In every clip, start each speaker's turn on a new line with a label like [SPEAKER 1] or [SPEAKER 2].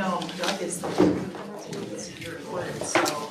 [SPEAKER 1] No, Doug is the your word, so.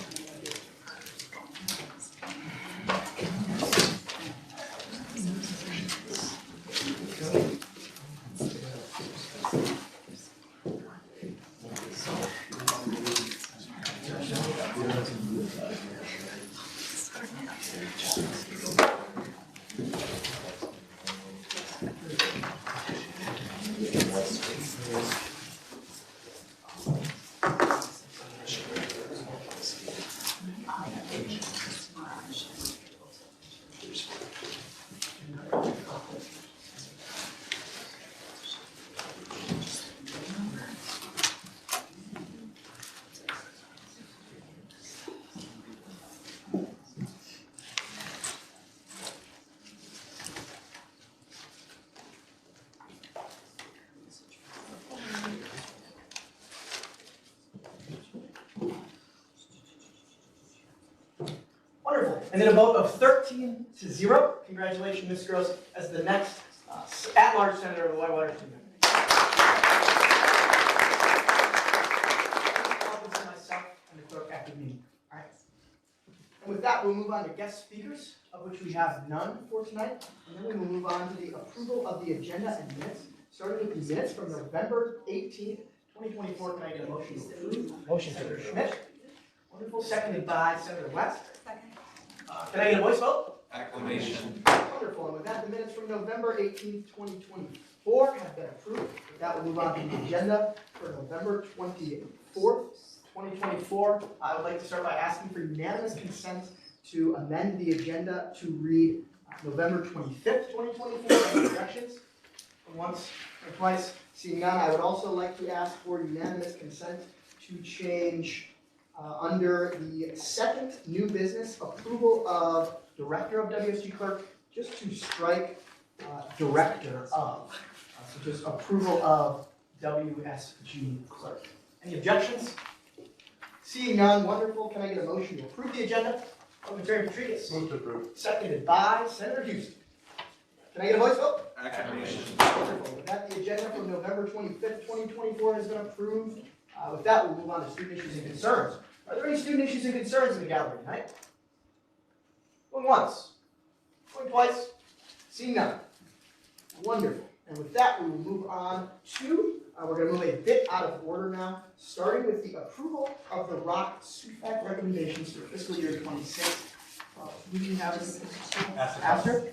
[SPEAKER 2] Wonderful. And then a vote of 13-0. Congratulations, Ms. Gross, as the next at-large senator of the Whitewater Student Union. Myself and the clerk after the meeting. All right. And with that, we'll move on to guest speakers, of which we have none for tonight. And then we will move on to the approval of the agenda and minutes, starting with the minutes from November 18th, 2024. Can I get a motion to approve? Motion, Senator Schmidt. Wonderful. Seconded by Senator West.
[SPEAKER 1] Second.
[SPEAKER 2] Can I get a voice vote?
[SPEAKER 3] Acclamation.
[SPEAKER 2] Wonderful. And with that, the minutes from November 18th, 2024 have been approved. With that, we'll move on to the agenda for November 24th, 2024. I would like to start by asking for unanimous consent to amend the agenda to read November 25th, 2024. Any objections? Once or twice. Seeing none, I would also like to ask for unanimous consent to change under the second new business, approval of director of WSG clerk, just to strike director of. So just approval of WSG clerk. Any objections? Seeing none, wonderful. Can I get a motion to approve the agenda? Secretary Patrigas.
[SPEAKER 3] Move to approve.
[SPEAKER 2] Seconded by Senator Houston. Can I get a voice vote?
[SPEAKER 3] Acclamation.
[SPEAKER 2] Wonderful. With that, the agenda from November 25th, 2024 has been approved. With that, we'll move on to student issues and concerns. Are there any student issues and concerns in the gallery tonight? Going once. Going twice. Seeing none. Wonderful. And with that, we will move on to, we're going to move a bit out of order now, starting with the approval of the ROC SUFAC recommendations for fiscal year 26. Who do you have as Aster?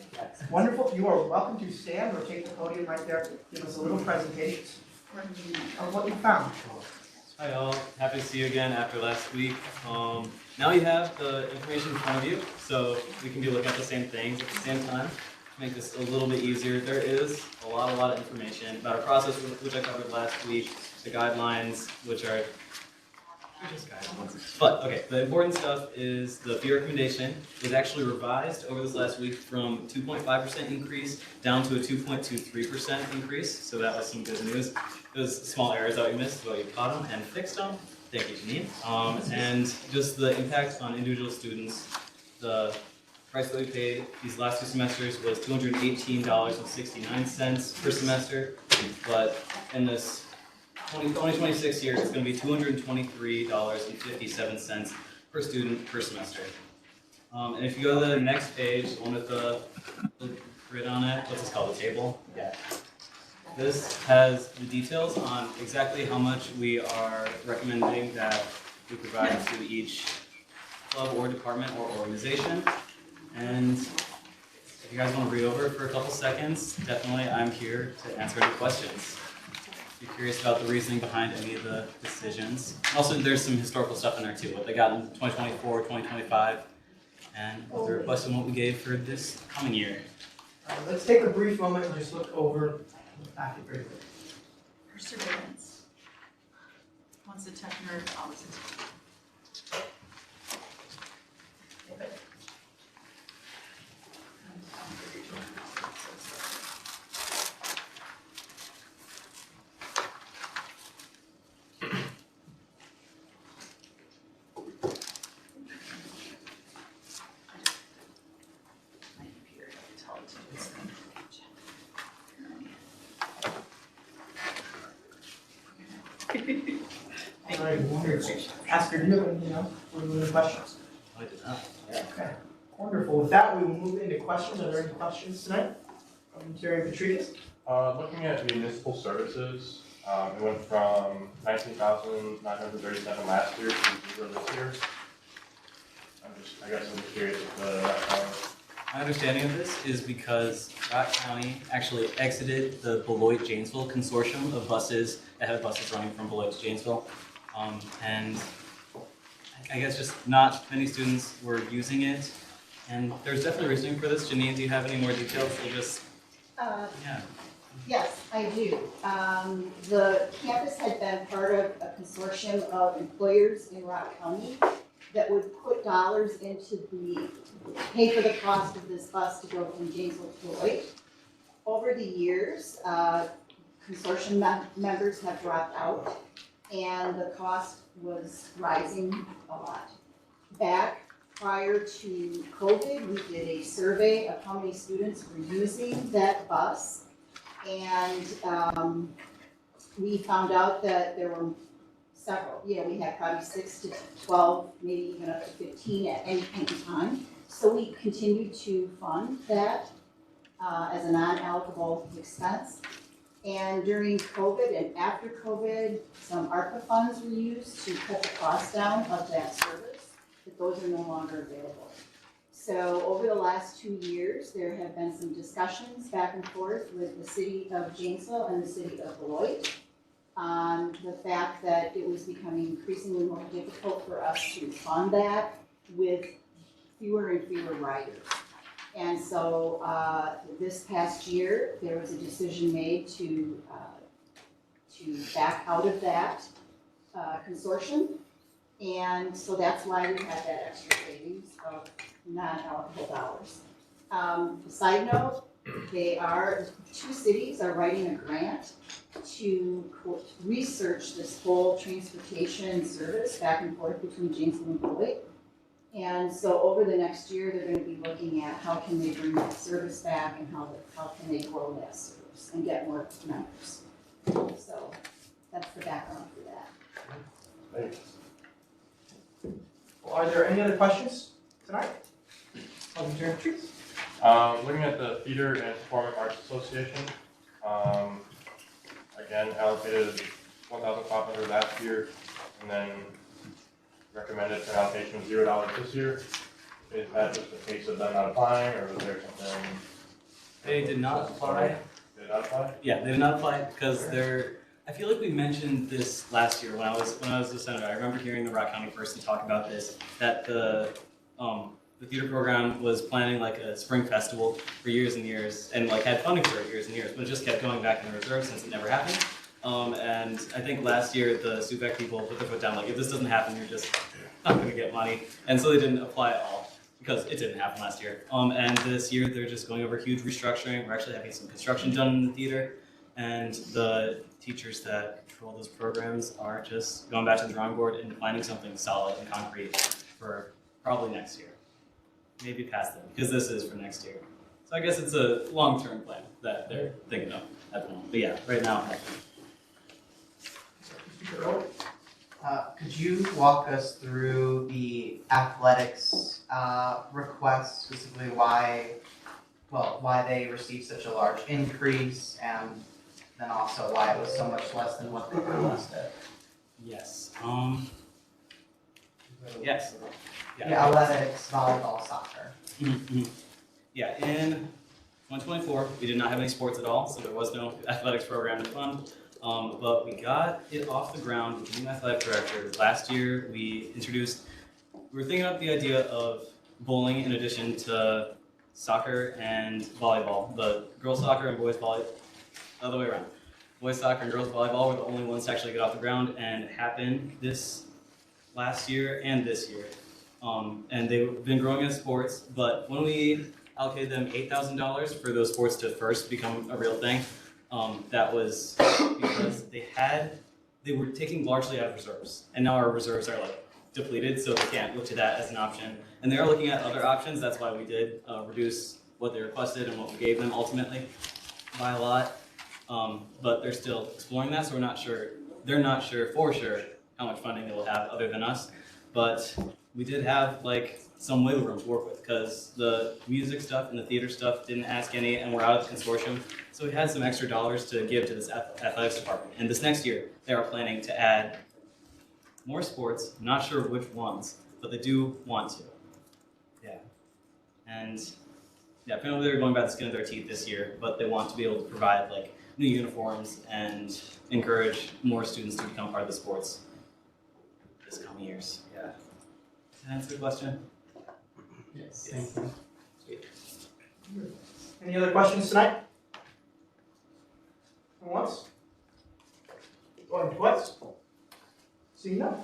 [SPEAKER 2] Wonderful. You are welcome to stand or take the podium right there. Give us a little presentation of what you found.
[SPEAKER 4] Hi all, happy to see you again after last week. Now you have the information in front of you, so we can be looking at the same things at the same time to make this a little bit easier. There is a lot of information about our process, which I covered last week, the guidelines, which are just guidelines. But okay, the important stuff is the fee recommendation was actually revised over this last week from 2.5% increase down to a 2.23% increase, so that was some good news. Those small errors that we missed, but we caught them and fixed them. Thank you, Janine. And just the impact on individual students. The price that we paid these last two semesters was $218.69 per semester, but in this 2026 year, it's going to be $223.57 per student per semester. And if you go to the next page, the one with the grid on it, what's this called, the table? Yeah. This has the details on exactly how much we are recommending that we provide to each club or department or organization. And if you guys want to read over it for a couple seconds, definitely I'm here to answer any questions. If you're curious about the reasoning behind any of the decisions. Also, there's some historical stuff in there too, what they got in 2024, 2025, and the request on what we gave for this coming year.
[SPEAKER 2] Let's take a brief moment and just look over the packet very quickly.
[SPEAKER 1] Perseverance. Once a tech nerd, always a tech nerd.
[SPEAKER 2] Alright, wonderful. Asker, do you have anything else? Or any questions?
[SPEAKER 4] I did not.
[SPEAKER 2] Okay, wonderful. With that, we will move into questions. Are there any questions tonight? Terry Patrice?
[SPEAKER 3] Looking at municipal services, it went from 19,937 last year to 0 this year. I guess I'm just curious if the,
[SPEAKER 4] My understanding of this is because Rock County actually exited the Beloit-Janesville consortium of buses that had buses running from Beloit to Janesville. And I guess just not many students were using it. And there's definitely reasoning for this. Janine, do you have any more details? We'll just, yeah.
[SPEAKER 5] Yes, I do. The campus had been part of a consortium of employers in Rock County that would put dollars into pay for the cost of this bus to go from Janesville to Beloit. Over the years, consortium members have dropped out and the cost was rising a lot. Back prior to COVID, we did a survey of how many students were using that bus. And we found out that there were several, we had probably 6 to 12, maybe even up to 15 at any point in time. So we continued to fund that as a non-allocable expense. And during COVID and after COVID, some ARPA funds were used to cut the cost down of that service, but those are no longer available. So over the last 2 years, there have been some discussions back and forth with the city of Janesville and the city of Beloit on the fact that it was becoming increasingly more difficult for us to fund that with fewer and fewer riders. And so this past year, there was a decision made to back out of that consortium. And so that's why we had that extra savings of non-allocable dollars. Side note, two cities are writing a grant to research this whole transportation service back and forth between Janesville and Beloit. And so over the next year, they're going to be looking at how can they bring that service back and how can they grow that service and get more members. So that's the background for that.
[SPEAKER 3] Thanks.
[SPEAKER 2] Well, are there any other questions tonight? Terry Patrice?
[SPEAKER 3] Looking at the Theater and Performing Arts Association, again, allocated 1,500 last year, and then recommended an allocation of $0 this year. Is that just a case of them not applying, or was there something?
[SPEAKER 4] They did not apply.
[SPEAKER 3] Did they not apply?
[SPEAKER 4] Yeah, they did not apply because I feel like we mentioned this last year when I was the senator. I remember hearing the Rock County person talk about this, that the theater program was planning like a spring festival for years and years, and like had funding for it years and years, but it just kept going back in the reserve since it never happened. And I think last year the SUVEC people put their foot down, like if this doesn't happen, you're just not going to get money, and so they didn't apply at all because it didn't happen last year. And this year they're just going over huge restructuring. We're actually having some construction done in the theater, and the teachers that control those programs are just going back to the drawing board and finding something solid and concrete for probably next year. Maybe past them, because this is for next year. So I guess it's a long-term plan that they're thinking of at the moment. But yeah, right now,
[SPEAKER 6] Could you walk us through the athletics request, specifically why they received such a large increase, and then also why it was so much less than what they requested?
[SPEAKER 4] yes. Yes.
[SPEAKER 6] Yeah, athletics, volleyball, soccer.
[SPEAKER 4] Mm-hmm. Yeah, in 2024, we did not have any sports at all, so there was no athletics program to fund. But we got it off the ground with the new athletic director. Last year, we were thinking about the idea of bowling in addition to soccer and volleyball. The girls soccer and boys volleyball, other way around. Boys soccer and girls volleyball were the only ones to actually get off the ground, and it happened this last year and this year. And they've been growing as sports, but when we allocated them $8,000 for those sports to first become a real thing, that was because they were taking largely out of reserves, and now our reserves are like depleted, so they can't look to that as an option. And they are looking at other options. That's why we did reduce what they requested and what we gave them ultimately by a lot. But they're still exploring that, so we're not sure. They're not sure for sure how much funding they will have other than us. But we did have like some wiggle room to work with because the music stuff and the theater stuff didn't ask any, and we're out of the consortium. So we had some extra dollars to give to this athletics department. And this next year, they are planning to add more sports. I'm not sure which ones, but they do want to. Yeah. And yeah, apparently they're going by the skin of their teeth this year, but they want to be able to provide like new uniforms and encourage more students to become part of the sports this coming years. Yeah. Does that answer the question?
[SPEAKER 2] Yes.
[SPEAKER 4] Yes.
[SPEAKER 2] Sweet. Any other questions tonight? Once? Going twice? Seeing none?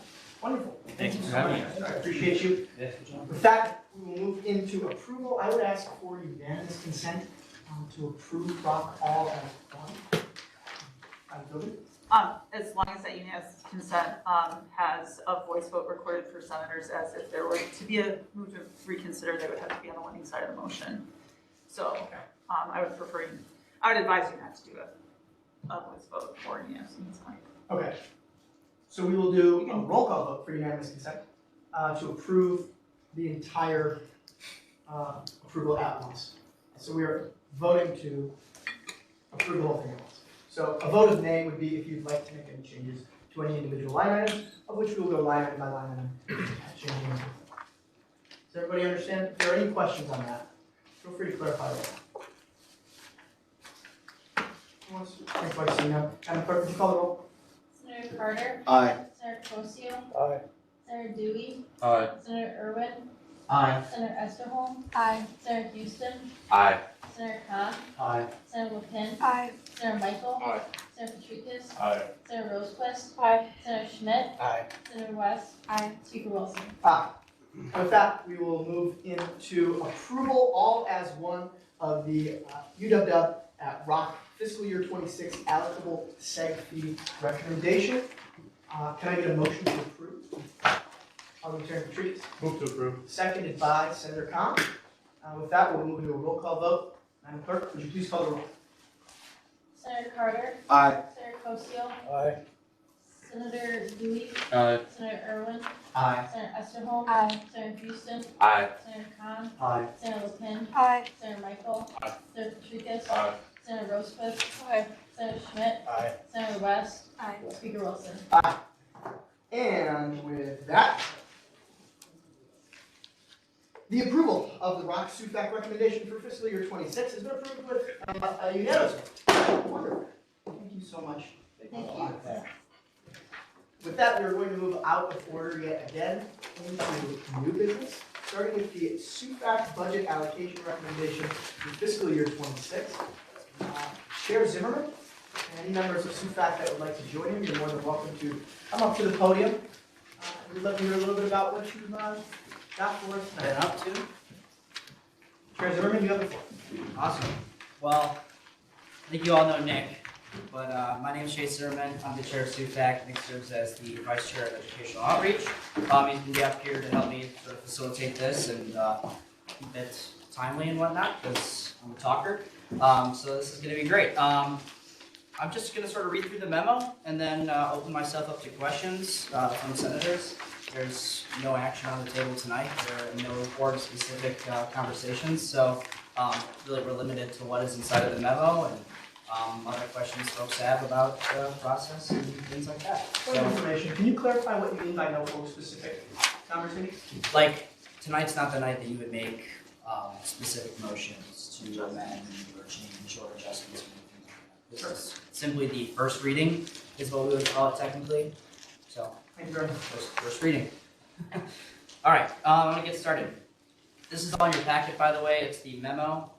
[SPEAKER 2] Wonderful.
[SPEAKER 4] Thank you
[SPEAKER 2] so
[SPEAKER 4] for having
[SPEAKER 2] much. I appreciate you.
[SPEAKER 4] Yes, good job.
[SPEAKER 2] With that, we will move into approval. I would ask for unanimous consent to approve Rock Hall as one.
[SPEAKER 1] As long as that unanimous consent, has a voice vote recorded for senators, as if there were to be a move to reconsider, they would have to be on the winning side of the motion. So, I would advise you not to do a voice vote for unanimous consent.
[SPEAKER 2] Okay. So we will do a roll call vote for unanimous consent to approve the entire approval at once. So we are voting to approve the whole thing at once. So a vote of nay would be if you'd like to make any changes to any individual line item, of which we will go line item by line item. Does everybody understand? If there are any questions on that, feel free to clarify that. Thanks, Vice Mayor. Madam Clerk, would you call the roll?
[SPEAKER 7] Senator Carter.
[SPEAKER 6] Aye.
[SPEAKER 7] Senator Cosio.
[SPEAKER 2] Aye.
[SPEAKER 7] Senator Dewey.
[SPEAKER 3] Aye.
[SPEAKER 7] Senator Irwin.
[SPEAKER 6] Aye.
[SPEAKER 7] Senator Esterholm. Aye. Senator Houston.
[SPEAKER 3] Aye.
[SPEAKER 7] Senator Khan.
[SPEAKER 6] Aye.
[SPEAKER 7] Senator LePin.
[SPEAKER 1] Aye.
[SPEAKER 7] Senator Michael.
[SPEAKER 3] Aye.
[SPEAKER 7] Senator Petrikis.
[SPEAKER 3] Aye.
[SPEAKER 7] Senator Rosequist. Aye. Senator Schmidt.
[SPEAKER 2] Aye.
[SPEAKER 7] Senator West. Aye. Speaker Wilson.
[SPEAKER 2] Aye. With that, we will move into approval all as one of the UW at Rock fiscal year 26 applicable seg fee recommendation. Can I get a motion to approve? Alderman Petrikis,
[SPEAKER 3] Move to approve.
[SPEAKER 2] seconded by Senator Khan. With that, we'll move into a roll call vote. Madam Clerk, would you please call the roll?
[SPEAKER 7] Senator Carter.
[SPEAKER 6] Aye.
[SPEAKER 7] Senator Cosio.
[SPEAKER 2] Aye.
[SPEAKER 7] Senator Dewey.
[SPEAKER 3] Aye.
[SPEAKER 7] Senator Irwin.
[SPEAKER 6] Aye.
[SPEAKER 7] Senator Esterholm. Aye. Senator Houston.
[SPEAKER 3] Aye.
[SPEAKER 7] Senator Khan.
[SPEAKER 6] Aye.
[SPEAKER 7] Senator LePin.
[SPEAKER 1] Aye.
[SPEAKER 7] Senator Michael.
[SPEAKER 3] Aye.
[SPEAKER 7] Senator Petrikis.
[SPEAKER 3] Aye.
[SPEAKER 7] Senator Rosequist. Aye. Senator Schmidt.
[SPEAKER 2] Aye.
[SPEAKER 7] Senator West.
[SPEAKER 1] Aye.
[SPEAKER 7] Speaker Wilson.
[SPEAKER 2] And with that, the approval of the Rock SUFAC recommendation for fiscal year 26 has been approved with a unanimous vote. Wonderful. Thank you so much.
[SPEAKER 5] Thank you.
[SPEAKER 2] With that, we are going to move out of order yet again into new business, starting with the SUFAC budget allocation recommendation for fiscal year 26. Chair Zimmerman, and any members of SUFAC that would like to join him, you're more than welcome to come up to the podium. We'd love to hear a little bit about what you've got for us tonight.
[SPEAKER 8] Been up to?
[SPEAKER 2] Chair Zimmerman, you have the floor.
[SPEAKER 8] Awesome. Well, I think you all know Nick, but my name is Chase Zimmerman. I'm the chair of SUFAC. Nick serves as the vice chair of educational outreach. He's going to be up here to help me sort of facilitate this and keep it timely and whatnot, because I'm a talker. So this is going to be great. I'm just going to sort of read through the memo and then open myself up to questions from the senators. There's no action on the table tonight. There are no board-specific conversations, so really we're limited to what is inside of the memo and other questions folks have about the process and things like that.
[SPEAKER 2] Point of information, can you clarify what you mean by no specific conversation?
[SPEAKER 8] Like, tonight's not the night that you would make specific motions to amend or change or adjustments or anything like that. This is simply the first reading is what we would call it technically. So,
[SPEAKER 2] Thank you very much.
[SPEAKER 8] first reading. All right, I'm gonna get started. This is all in your packet, by the way. It's the memo.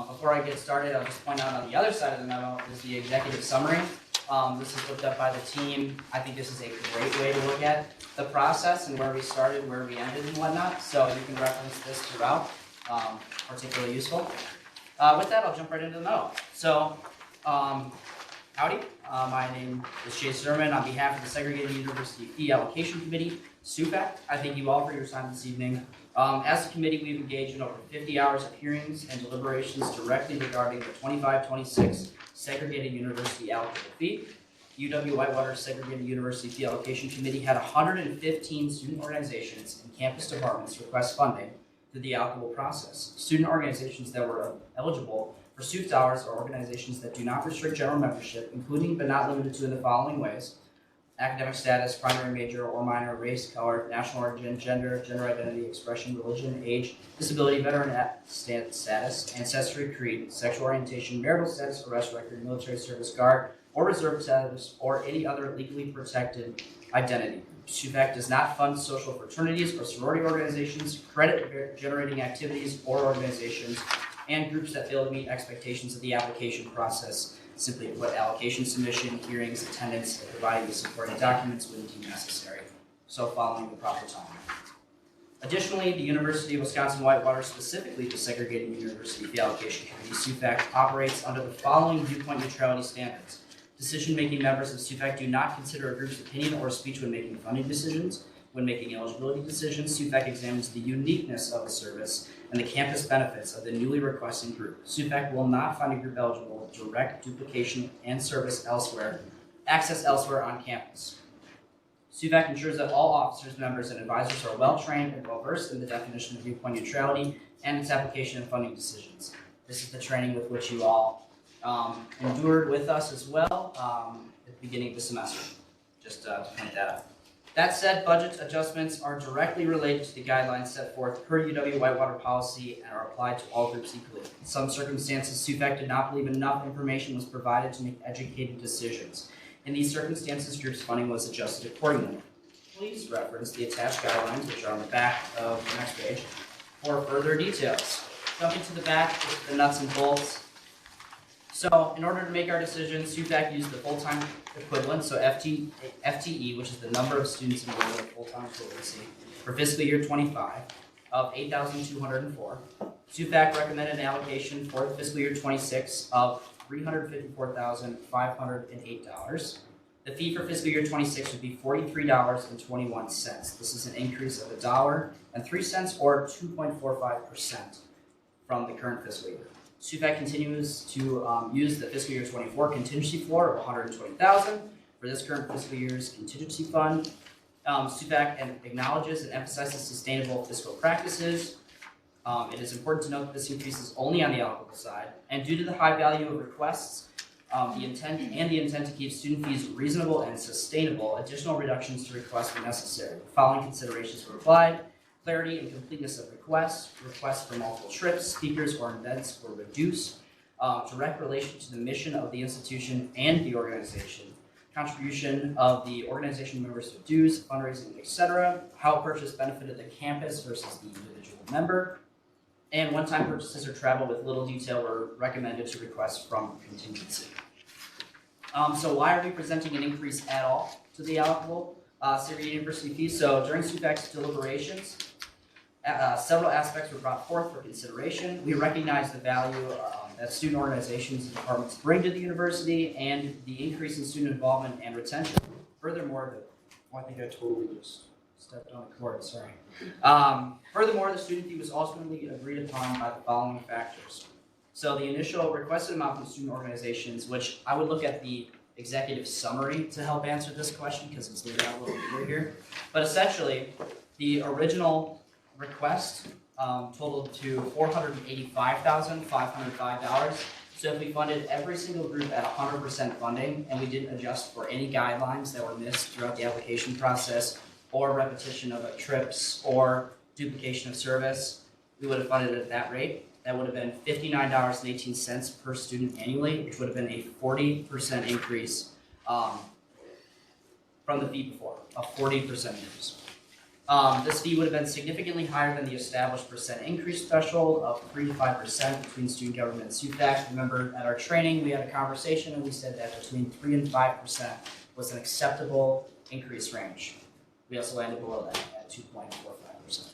[SPEAKER 8] Before I get started, I'll just point out on the other side of the memo is the executive summary. This is looked up by the team. I think this is a great way to look at the process and where we started, where we ended and whatnot. So you can reference this throughout, particularly useful. With that, I'll jump right into the memo. So, howdy, my name is Chase Zimmerman on behalf of the Segregated University Fee Allocation Committee, SUFAC. I thank you all for your time this evening. As a committee, we've engaged in over 50 hours of hearings and deliberations directly regarding the 25-26 Segregated University Allocable Fee. UW-Whitewater Segregated University Fee Allocation Committee had 115 student organizations and campus departments request funding through the applicable process. Student organizations that were eligible for SUF dollars are organizations that do not restrict general membership, including but not limited to in the following ways: academic status, primary, major, or minor, race, color, national origin, gender, gender identity, expression, religion, age, disability, veteran status, ancestry, creed, sexual orientation, marital status, arrest record, military service, guard, or reserve status, or any other legally protected identity. SUFAC does not fund social fraternities or sorority organizations, credit-generating activities or organizations, and groups that fail to meet expectations of the application process. Simply put, allocation submission, hearings, attendance, and providing the supporting documents when deemed necessary. So following the proper timeline. Additionally, the University of Wisconsin-Whitewater, specifically the Segregated University Fee Allocation Committee, SUFAC, operates under the following viewpoint neutrality standards. Decision-making members of SUFAC do not consider a group's opinion or speech when making funding decisions. When making eligibility decisions, SUFAC examines the uniqueness of the service and the campus benefits of the newly requesting group. SUFAC will not find a group eligible with direct duplication and service elsewhere, access elsewhere on campus. SUFAC ensures that all officers, members, and advisors are well-trained and well-versed in the definition of viewpoint neutrality and its application in funding decisions. This is the training with which you all endured with us as well at the beginning of the semester, just to point that out. That said, budget adjustments are directly related to the guidelines set forth per UW-Whitewater policy and are applied to all groups equally. In some circumstances, SUFAC did not believe enough information was provided to make educated decisions. In these circumstances, groups funding was adjusted accordingly. Please reference the attached guidelines, which are on the back of the next page, for further details. Jumping to the back, just the nuts and bolts. So, in order to make our decisions, SUFAC used the full-time equivalent, so FTE, which is the number of students enrolled in full-time equivalency, for fiscal year 25 of 8,204. SUFAC recommended an allocation for fiscal year 26 of $354,508. The fee for fiscal year 26 would be $43.21. This is an increase of $1.03 or 2.45% from the current fiscal year. SUFAC continues to use the fiscal year 24 contingency floor of $120,000 for this current fiscal year's contingency fund. SUFAC acknowledges and emphasizes sustainable fiscal practices. It is important to note that this increase is only on the applicable side, and due to the high value of requests, the intent to keep student fees reasonable and sustainable, additional reductions to requests were necessary. The following considerations were applied: clarity and completeness of requests for multiple trips, speakers, or events were reduced, direct relation to the mission of the institution and the organization, contribution of the organization members to dues, fundraising, etc., how purchase benefited the campus versus the individual member, and one-time purchases or travel with little detail were recommended to request from contingency. So why are we presenting an increase at all to the applicable Segregated University fees? So during SUFAC's deliberations, several aspects were brought forth for consideration. We recognize the value that student organizations and departments bring to the university and the increase in student involvement and retention. Furthermore, I think I totally just stepped on the cord, sorry. Furthermore, the student fee was ultimately agreed upon by the following factors. So the initial requested amount from student organizations, which I would look at the executive summary to help answer this question because it's laid out a little bit here. But essentially, the original request totaled to $485,505. So if we funded every single group at 100% funding and we didn't adjust for any guidelines that were missed throughout the application process or repetition of trips or duplication of service, we would have funded it at that rate. That would have been $59.18 per student annually, which would have been a 40% increase from the fee before, a 40% increase. This fee would have been significantly higher than the established percent increase threshold of 3 to 5% between student government and SUFAC. Remember, at our training, we had a conversation and we said that between 3 and 5% was an acceptable increase range. We also landed below that at 2.45%.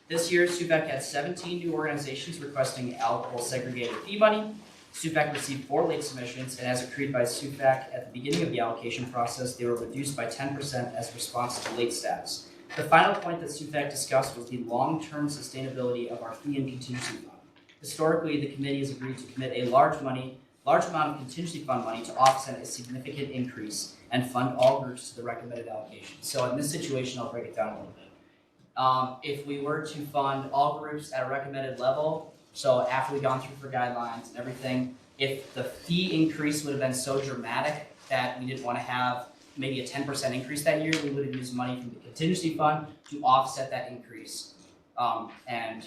[SPEAKER 8] This year, SUFAC had 17 new organizations requesting allocable segregated fee money. SUFAC received 4 late submissions, and as agreed by SUFAC at the beginning of the allocation process, they were reduced by 10% as a response to late status. The final point that SUFAC discussed was the long-term sustainability of our fee and contingency fund. Historically, the committee has agreed to commit a large large amount of contingency fund money to offset a significant increase and fund all groups to the recommended allocation. So in this situation, I'll break it down a little bit. If we were to fund all groups at a recommended level, so after we've gone through for guidelines and everything, if the fee increase would have been so dramatic that we didn't want to have maybe a 10% increase that year, we would have used money from the contingency fund to offset that increase, and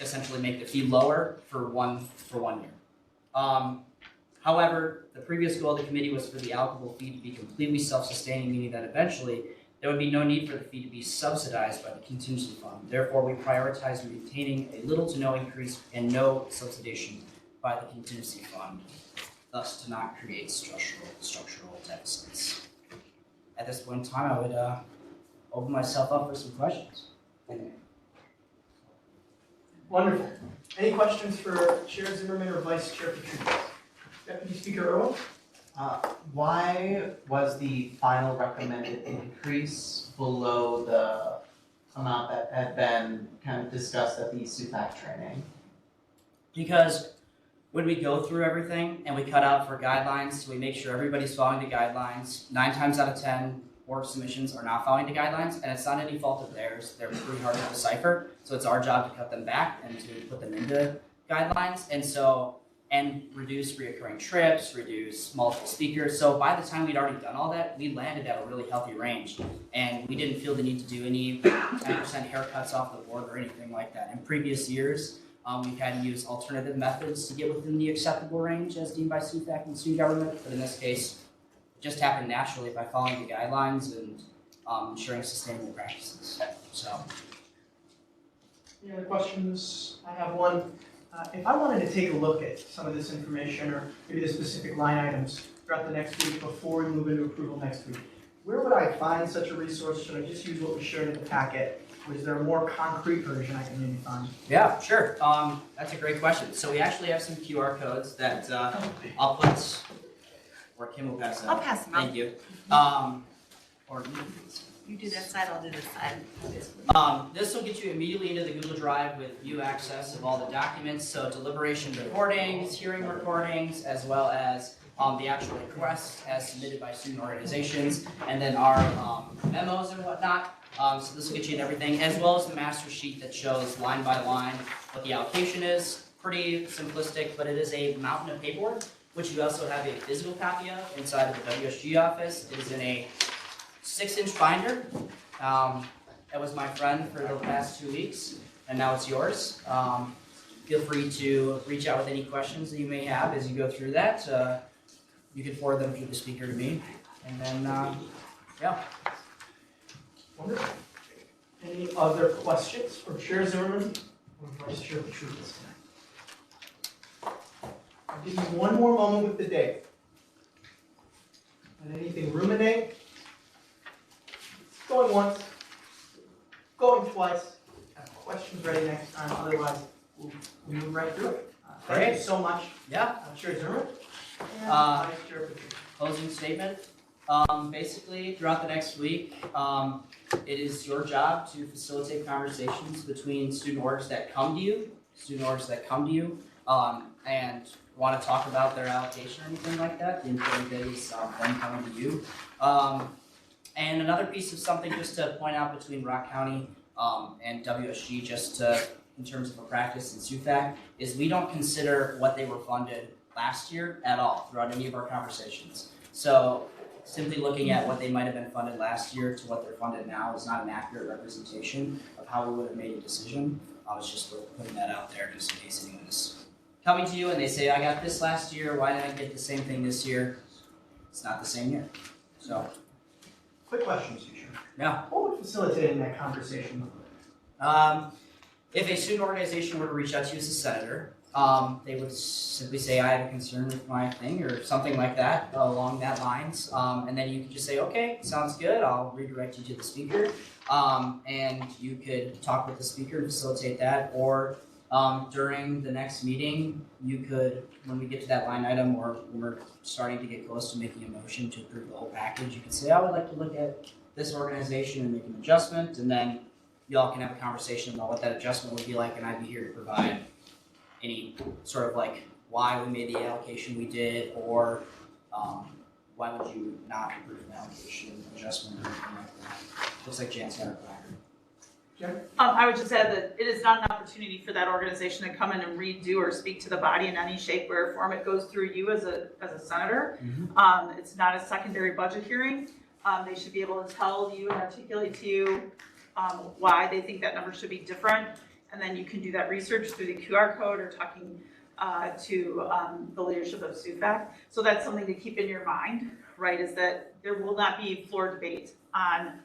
[SPEAKER 8] essentially make the fee lower for one year. However, the previous goal of the committee was for the allocable fee to be completely self-sustaining, meaning that eventually there would be no need for the fee to be subsidized by the contingency fund. Therefore, we prioritized maintaining a little to no increase and no subsidization by the contingency fund, thus to not create structural deficits. At this point in time, I would open myself up for some questions.
[SPEAKER 2] Wonderful. Any questions for Chair Zimmerman or Vice Chair Petrucci? Deputy Speaker Irwin?
[SPEAKER 6] Why was the final recommended increase below the amount that had been kind of discussed at the SUPAC training?
[SPEAKER 8] Because when we go through everything and we cut out for guidelines, so we make sure everybody's following the guidelines, 9 times out of 10, board submissions are not following the guidelines, and it's not any fault of theirs. They're pretty hard to decipher, so it's our job to cut them back and to put them into guidelines, and reduce reoccurring trips, reduce multiple speakers. So by the time we'd already done all that, we landed at a really healthy range, and we didn't feel the need to do any 10% haircuts off the board or anything like that. In previous years, we've had to use alternative methods to get within the acceptable range as deemed by SUFAC and student government, but in this case, it just happened naturally by following the guidelines and ensuring sustainable practices. So.
[SPEAKER 2] Any other questions? I have one. If I wanted to take a look at some of this information or maybe the specific line items throughout the next week before we move into approval next week, where would I find such a resource? Should I just use what was shared in the packet? Or is there a more concrete version I can maybe find?
[SPEAKER 8] Yeah, sure. That's a great question. So we actually have some QR codes that I'll put, or Kim will pass out.
[SPEAKER 9] I'll pass them out.
[SPEAKER 8] Thank you. Or
[SPEAKER 9] You do that side, I'll do this side.
[SPEAKER 8] this will get you immediately into the Google Drive with view access of all the documents. So deliberation recordings, hearing recordings, as well as the actual requests as submitted by student organizations, and then our memos and whatnot. So this will get you in everything, as well as the master sheet that shows line by line what the allocation is. Pretty simplistic, but it is a mountain of paperwork, which you also have a physical copy of inside of the WSG office. It is in a 6-inch binder. That was my friend for the past 2 weeks, and now it's yours. Feel free to reach out with any questions that you may have as you go through that. You can forward them through the speaker to me, and then, yeah.
[SPEAKER 2] Wonderful. Any other questions for Chair Zimmerman or Vice Chair Petrucci? I'll give you one more moment with the date. Let anything ruminate. Going once, going twice. Have questions ready next time, otherwise we'll move right through it. Thank you
[SPEAKER 8] Great.
[SPEAKER 2] so much,
[SPEAKER 8] Yeah.
[SPEAKER 2] Chair Zimmerman. And
[SPEAKER 8] Uh,
[SPEAKER 2] Vice Chair Petrucci.
[SPEAKER 8] Closing statement. Basically, throughout the next week, it is your job to facilitate conversations between student orgs that come to you, and want to talk about their allocation or anything like that. The important bit is them coming to you. And another piece of something just to point out between Rock County and WSG, just in terms of a practice in SUFAC, is we don't consider what they were funded last year at all throughout any of our conversations. So simply looking at what they might have been funded last year to what they're funded now is not an accurate representation of how we would have made a decision. I was just putting that out there just in case anyone is coming to you and they say, I got this last year, why did I get the same thing this year? It's not the same year. So,
[SPEAKER 2] Quick question, Mr. Chair.
[SPEAKER 8] yeah.
[SPEAKER 2] What would facilitate in that conversation look
[SPEAKER 8] If a student organization were to reach out to you as a senator, they would simply say, I have a concern with my thing, or something like that, along that lines. And then you could just say, okay, sounds good, I'll redirect you to the speaker. And you could talk with the speaker and facilitate that, or during the next meeting, you could, when we get to that line item, or when we're starting to get close to making a motion to approve the whole package, you could say, I would like to look at this organization and make an adjustment, and then y'all can have a conversation about what that adjustment would be like, and I'd be here to provide any sort of like why we made the allocation we did, or why would you not approve an allocation adjustment or anything like that? Looks like Jan's got a placard.
[SPEAKER 1] I would just add that it is not an opportunity for that organization to come in and redo or speak to the body in any shape, way, or form. It goes through you as a senator. It's not a secondary budget hearing. They should be able to tell you and articulate to you why they think that number should be different. And then you can do that research through the QR code or talking to the leadership of SUFAC. So that's something to keep in your mind, right, is that there will not be floor debate on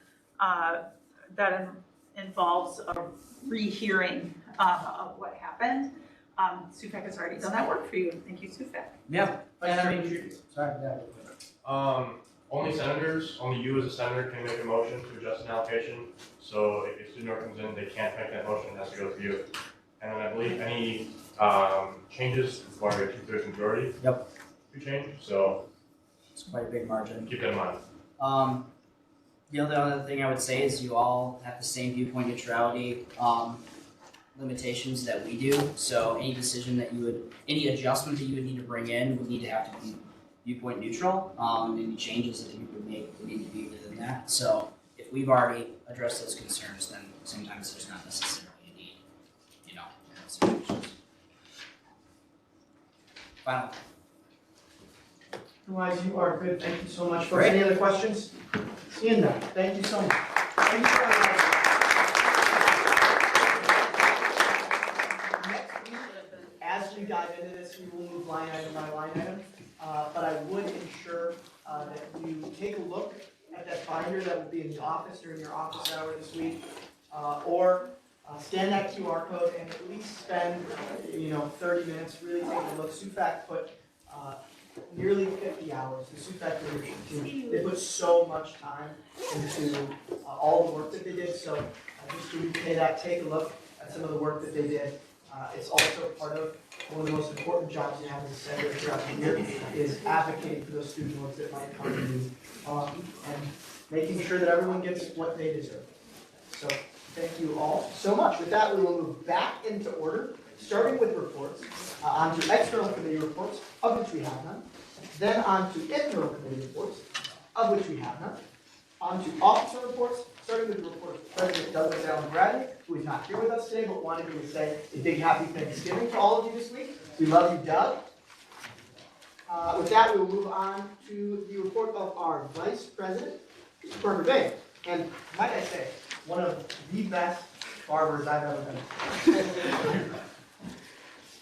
[SPEAKER 1] that involves a rehearing of what happened. SUFAC has already done that work for you. Thank you, SUFAC.
[SPEAKER 8] Yeah.
[SPEAKER 2] Vice Chair Patrice.
[SPEAKER 8] Sorry, yeah.
[SPEAKER 3] Only senators, only you as a senator can make a motion to adjust an allocation. So if a student org comes in, they can't make that motion, it has to go through you. And then I believe any changes require a 2/3 majority.
[SPEAKER 8] Yep.
[SPEAKER 3] To change, so
[SPEAKER 8] It's quite a big margin.
[SPEAKER 3] keep that in mind.
[SPEAKER 8] The other thing I would say is you all have the same viewpoint neutrality limitations that we do. So any decision that any adjustment that you would need to bring in would need to have to be viewpoint neutral. Any changes that you would make would need to be within that. So if we've already addressed those concerns, then sometimes there's not necessarily a need, in those situations. Final.
[SPEAKER 2] Otherwise, you are good. Thank you so much. Folks,
[SPEAKER 8] Great.
[SPEAKER 2] any other questions? Seeing none. Thank you so much. Thank you very much. Next week, as we dive into this, we will move line item by line item. But I would ensure that you take a look at that binder that will be in the office during your office hour this week. Or scan that QR code and at least spend 30 minutes really taking a look. SUFAC put nearly 50 hours. The SUFAC leadership team, they put so much time into all the work that they did. So just to repay that, take a look at some of the work that they did. It's also part of one of the most important jobs you have as a senator throughout the year is advocating for those student loans that might come to you and making sure that everyone gets what they deserve. So thank you all so much. With that, we will move back into order, starting with reports, on to external committee reports, of which we have none. Then on to internal committee reports, of which we have none. On to officer reports, starting with the report of President Douglas Allen Bradley, who is not here with us today, but wanted me to say a big happy Thanksgiving to all of you this week. We love you, Doug. With that, we will move on to the report of our Vice President, Mr. Parker Bay. And might I say, one of the best barbers I've ever been.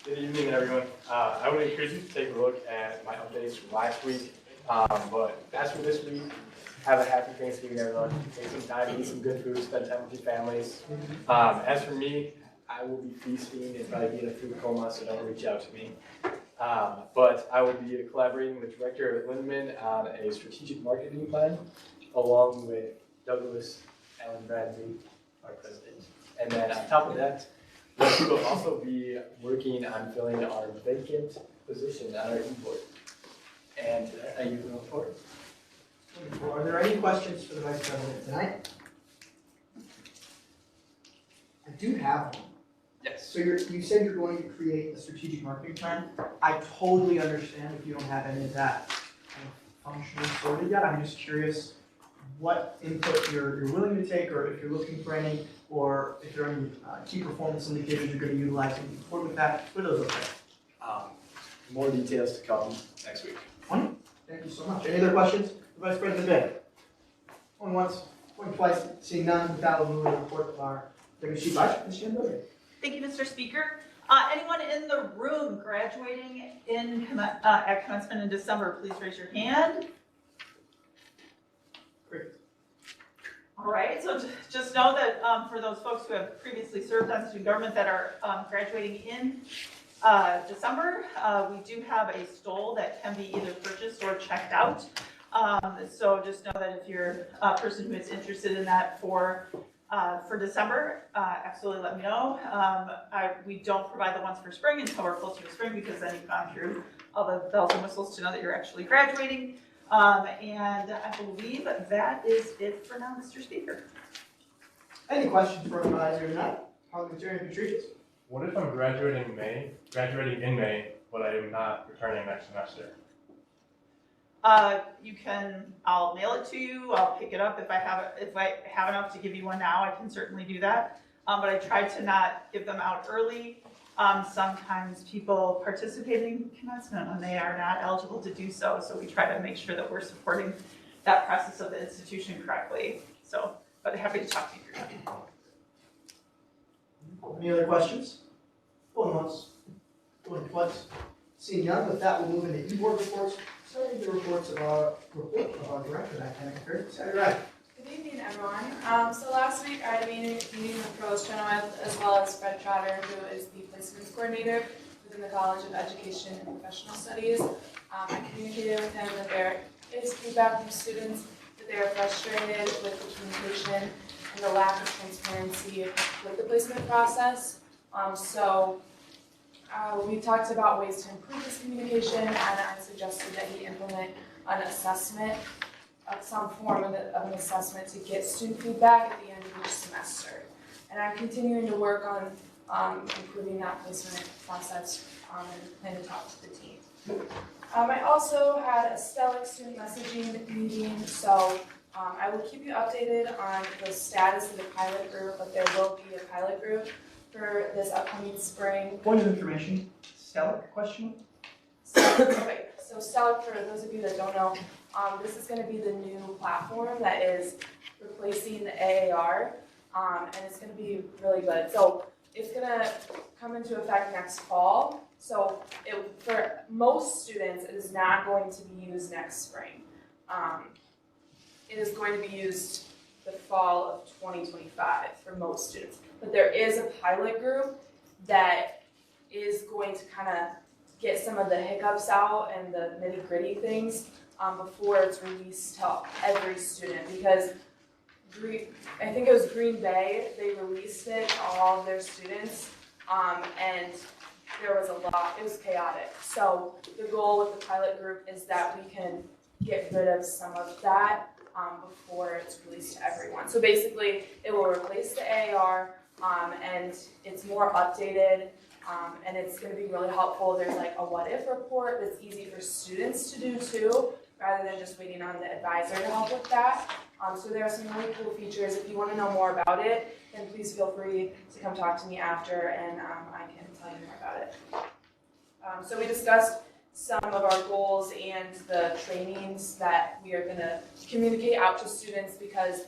[SPEAKER 10] Good evening, everyone. I would encourage you to take a look at my updates from last week. But as for this week, have a happy Thanksgiving, everyone. Take some time, eat some good food, spend time with your families. As for me, I will be feasting and probably be in a food coma, so don't reach out to me. But I will be collaborating with Director Lindeman on a strategic marketing plan, along with Douglas Allen Bradley, our president. And then on top of that, we will also be working on filling our vacant position on our e-board. And I use the report.
[SPEAKER 2] Wonderful. Are there any questions for the Vice President tonight? I do have one.
[SPEAKER 10] Yes.
[SPEAKER 2] So you said you're going to create a strategic marketing plan. I totally understand if you don't have any of that kind of functionally sorted yet. I'm just curious what input you're willing to take, or if you're looking for any, or if there are any key performance indicators you're going to utilize moving forward with that. What are those look like?
[SPEAKER 10] More details to come next week.
[SPEAKER 2] Thank you so much. Any other questions for Vice President Bay? Going once, going twice, seeing none, with that, we'll move to the report of our Deputy Chief Vice, Ms. Shannon.
[SPEAKER 1] Thank you, Mr. Speaker. Anyone in the room graduating at commencement in December, please raise your hand.
[SPEAKER 2] Great.
[SPEAKER 1] All right, so just know that for those folks who have previously served on student government that are graduating in December, we do have a stole that can be either purchased or checked out. So just know that if you're a person who is interested in that for December, absolutely let me know. We don't provide the ones for spring until we're closer to spring, because then you've gone through all the bells and whistles to know that you're actually graduating. And I believe that is it for now, Mr. Speaker.
[SPEAKER 2] Any questions for advisor tonight? Parliamentarian Patricius?
[SPEAKER 3] What if I'm graduating in May, but I am not returning next semester.
[SPEAKER 1] I'll mail it to you, I'll pick it up if I have enough to give you one now, I can certainly do that. But I try to not give them out early. Sometimes people participate in commencement when they are not eligible to do so, so we try to make sure that we're supporting that process of the institution correctly. So, but happy to talk to you through that.
[SPEAKER 2] Any other questions? Going once, going twice. Seeing none, with that, we'll move into e-board reports, starting with the reports of our director of academic affairs, Sarah Wright.
[SPEAKER 11] Good evening, everyone. So last week I had a meeting with Provost Chenoweth as well as Fred Trotter, who is the placements coordinator within the College of Education and Professional Studies. I communicated with him that there is feedback from students that they are frustrated with the communication and the lack of transparency with the placement process. We talked about ways to improve this communication, and I suggested that he implement an assessment, some form of an assessment to get student feedback at the end of each semester. And I'm continuing to work on improving that placement process and plan to talk to the team. I also had a STELIC student messaging meeting, so I will keep you updated on the status of the pilot group, but there will be a pilot group for this upcoming spring.
[SPEAKER 2] Point of information, Stellar question?
[SPEAKER 11] Okay, so STELIC, for those of you that don't know, this is going to be the new platform that is replacing the AAR, and it's going to be really good. So it's going to come into effect next fall. So for most students, it is not going to be used next spring. It is going to be used the fall of 2025 for most students. But there is a pilot group that is going to kind of get some of the hiccups out and the nitty-gritty things before it's released to every student, because I think it was Green Bay, they released it to all of their students, and there was a lot, it was chaotic. So the goal with the pilot group is that we can get rid of some of that before it's released to everyone. So basically, it will replace the AAR, and it's more updated, and it's going to be really helpful. There's like a what-if report that's easy for students to do too, rather than just waiting on the advisor to help with that. So there are some really cool features. If you want to know more about it, then please feel free to come talk to me after, and I can tell you more about it. So we discussed some of our goals and the trainings that we are going to communicate out to students, because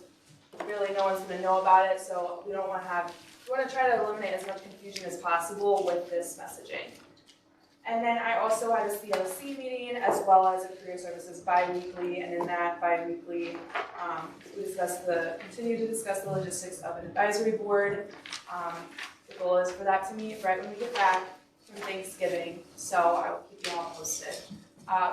[SPEAKER 11] really no one's going to know about it, so we want to try to eliminate as much confusion as possible with this messaging. And then I also had a CLC meeting as well as a career services bi-weekly, and in that bi-weekly we continue to discuss the logistics of an advisory board. The goal is for that to meet right when we get back from Thanksgiving, so I will keep you all posted.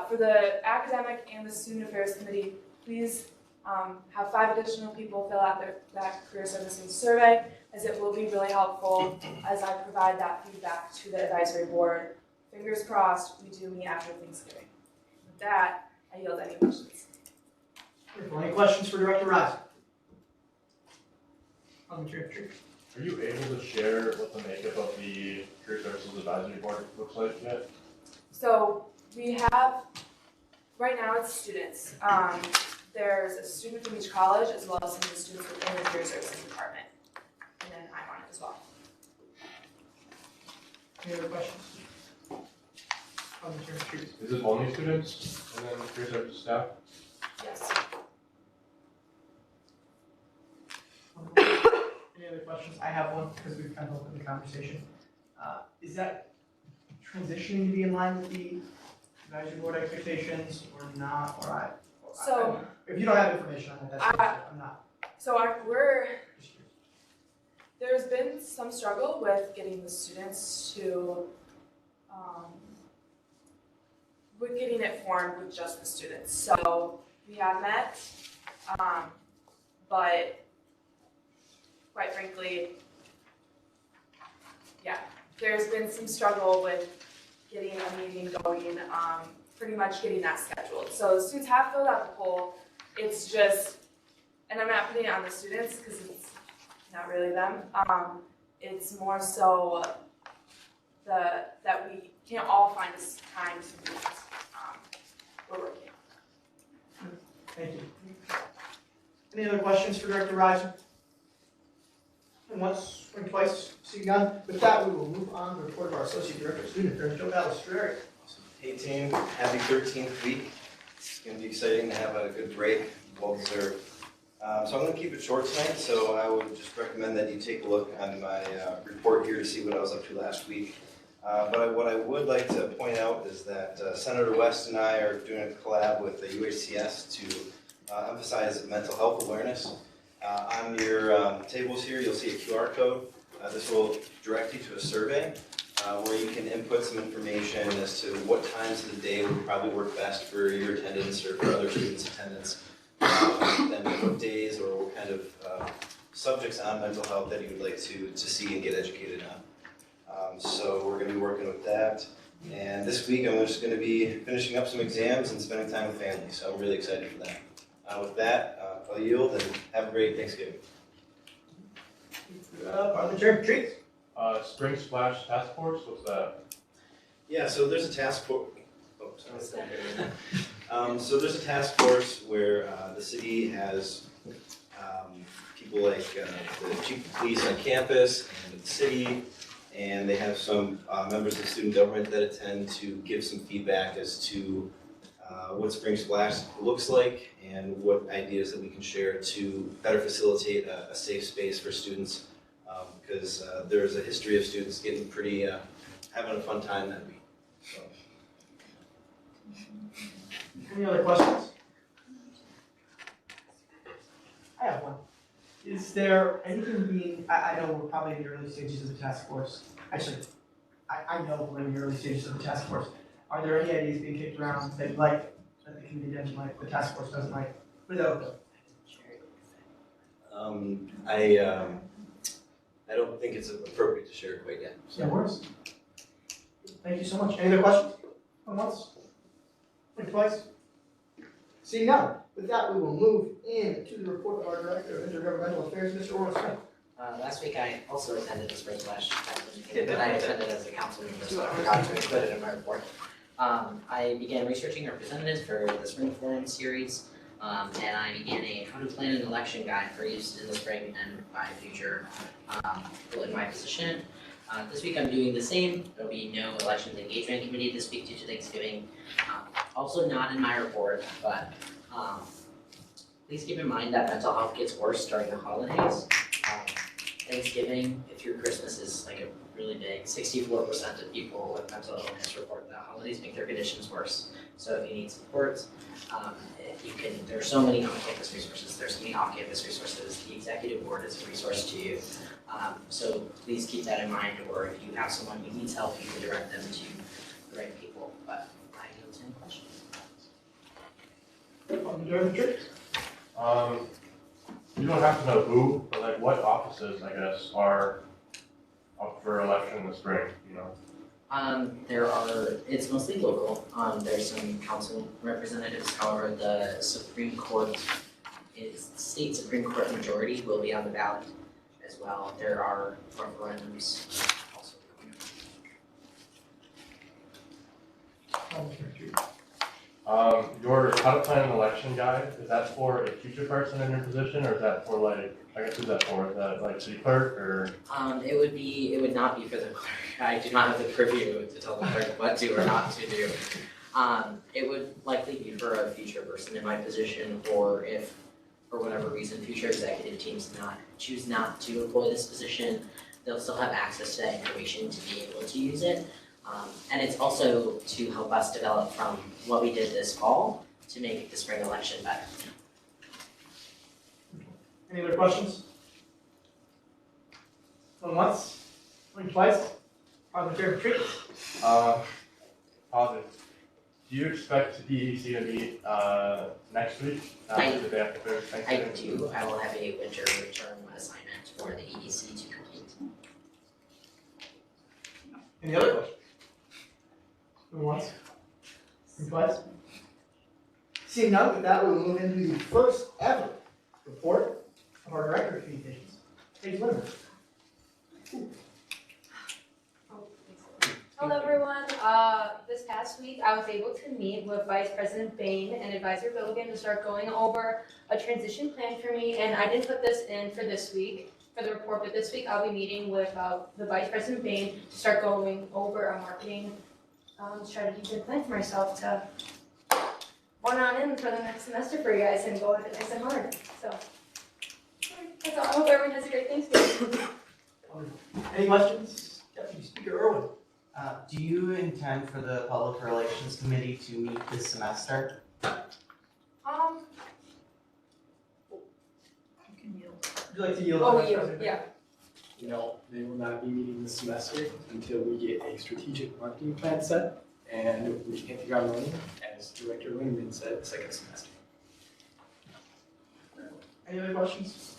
[SPEAKER 11] For the academic and the student affairs committee, please have 5 additional people fill out that career services survey, as it will be really helpful as I provide that feedback to the advisory board. Fingers crossed, we do meet after Thanksgiving. With that, I yield any questions.
[SPEAKER 2] Any questions for Director Rise?
[SPEAKER 3] Are you able to share what the makeup of the Career Services Advisory Board looks like yet?
[SPEAKER 11] So we have, right now it's students. There's a student from each college as well as some of the students within the career services department. And then I'm on it as well.
[SPEAKER 2] Any other questions?
[SPEAKER 3] Is it only students and then career services staff?
[SPEAKER 11] Yes.
[SPEAKER 2] Any other questions? I have one, because we've kind of opened the conversation. Is that transitioning to be in line with the advisory board expectations or not?
[SPEAKER 11] So
[SPEAKER 2] if you don't have information on that, that's fine. I'm not.
[SPEAKER 11] So there's been some struggle with getting the students to, with getting it formed with just the students. So we have met, but quite frankly, yeah, there's been some struggle with getting a meeting going, pretty much getting that scheduled. So the students have filled out the poll. It's just, and I'm not putting it on the students because it's not really them. It's more so that we can't all find a
[SPEAKER 2] Any other questions for Director Reiser? And once, or twice, seeing none. With that, we will move on to the report of our Associate Director of Student Affairs, Joe Balistreri.
[SPEAKER 12] Hey team, happy 13th week. It's going to be exciting to have a good break, well deserved. So I'm going to keep it short tonight, so I would just recommend that you take a look on my report here to see what I was up to last week. But what I would like to point out is that Senator West and I are doing a collab with the UHCS to emphasize mental health awareness. On your tables here, you'll see a QR code. This will direct you to a survey where you can input some information as to what times of the day would probably work best for your attendance or for other students' attendance, and what days or what kind of subjects on mental health that you would like to see and get educated on. So we're going to be working with that. And this week I'm just going to be finishing up some exams and spending time with family, so I'm really excited for that. With that, I'll yield and have a great Thanksgiving.
[SPEAKER 2] Pardon the chair, treats.
[SPEAKER 3] Spring Splash Task Force, what's that?
[SPEAKER 12] Yeah, so there's a task force. So there's a task force where the city has people like the chief of police on campus and the city, and they have some members of student government that attend to give some feedback as to what Spring Splash looks like and what ideas that we can share to better facilitate a safe space for students, because there's a history of students getting pretty, having a fun time that week. So.
[SPEAKER 2] Any other questions? I have one. Is there anything being, I know we're probably in the early stages of the task force. Actually, I know we're in the early stages of the task force. Are there any ideas being kicked around that you'd like, that the committee doesn't like, the task force doesn't like? Without them.
[SPEAKER 12] I don't think it's appropriate to share it quite yet.
[SPEAKER 2] No worries. Thank you so much. Any other questions? Going once? Going twice? Seeing none. With that, we will move into the report of our Director of Intergovernmental Affairs, Mr. Orr Smith.
[SPEAKER 8] Last week I also attended the Spring Splash, but I attended as a council member, so I forgot to include it in my report. I began researching representatives for the Spring Forum series, and I began a how to plan an election guide for use in the spring and by future people in my position. This week I'm doing the same. There'll be no elections engagement committee this week due to Thanksgiving. Also not in my report, but please keep in mind that mental health gets worse during the holidays. Thanksgiving through Christmas is like a really big, 64% of people with mental illness report that holidays make their conditions worse. So if you need support, you can, there's so many on-campus resources, there's so many off-campus resources, the executive board is a resource to you. So please keep that in mind, or if you have someone who needs help, you can direct them to the right people. But I yield to any questions.
[SPEAKER 3] You don't have to know who, but like what offices, I guess, are up for election in the spring, you know?
[SPEAKER 8] There are, it's mostly local. There's some council representatives, however, the Supreme Court state Supreme Court majority will be on the ballot as well. There are referendums also coming up.
[SPEAKER 3] Your how to plan an election guide, is that for a future person in your position, or is that for like, I guess who's that for? Is that like city clerk or?
[SPEAKER 8] It would not be for the clerk. I do not have the purview to tell the clerk what to or not to do. It would likely be for a future person in my position, or if, for whatever reason, future executive teams choose not to employ this position, they'll still have access to that information to be able to use it. And it's also to help us develop from what we did this fall to make the spring election better.
[SPEAKER 2] Any other questions? Going once? Going twice? Are there treats?
[SPEAKER 3] Positive. Do you expect the EDC to meet next week? The day after Thanksgiving?
[SPEAKER 8] I do. I will have a winter term assignment for the EDC to complete.
[SPEAKER 2] Any other questions? Going once? Going twice? Seeing none, with that, we will move into the first ever report of our Director of Communications, Paige Lindemann.
[SPEAKER 13] Hello, everyone. This past week, I was able to meet with Vice President Bain and Advisor Billigan to start going over a transition plan for me. And I didn't put this in for this week, for the report, but this week I'll be meeting with the Vice President Bain to start going over a marketing strategy and plan for myself to run on in for the next semester for you guys and go at it nice and hard. So that's all. I hope everyone has a great Thanksgiving.
[SPEAKER 2] Wonderful. Any questions? Deputy Speaker Irwin.
[SPEAKER 6] Do you intend for the Public Relations Committee to meet this semester?
[SPEAKER 1] You can yield.
[SPEAKER 2] Would you like to yield?
[SPEAKER 13] Oh,
[SPEAKER 2] Vice
[SPEAKER 13] you,
[SPEAKER 2] President?
[SPEAKER 13] yeah.
[SPEAKER 10] No, they will not be meeting this semester until we get a strategic marketing plan set and we can hit the ground running, as Director Lindman said, second semester.
[SPEAKER 2] Any other questions?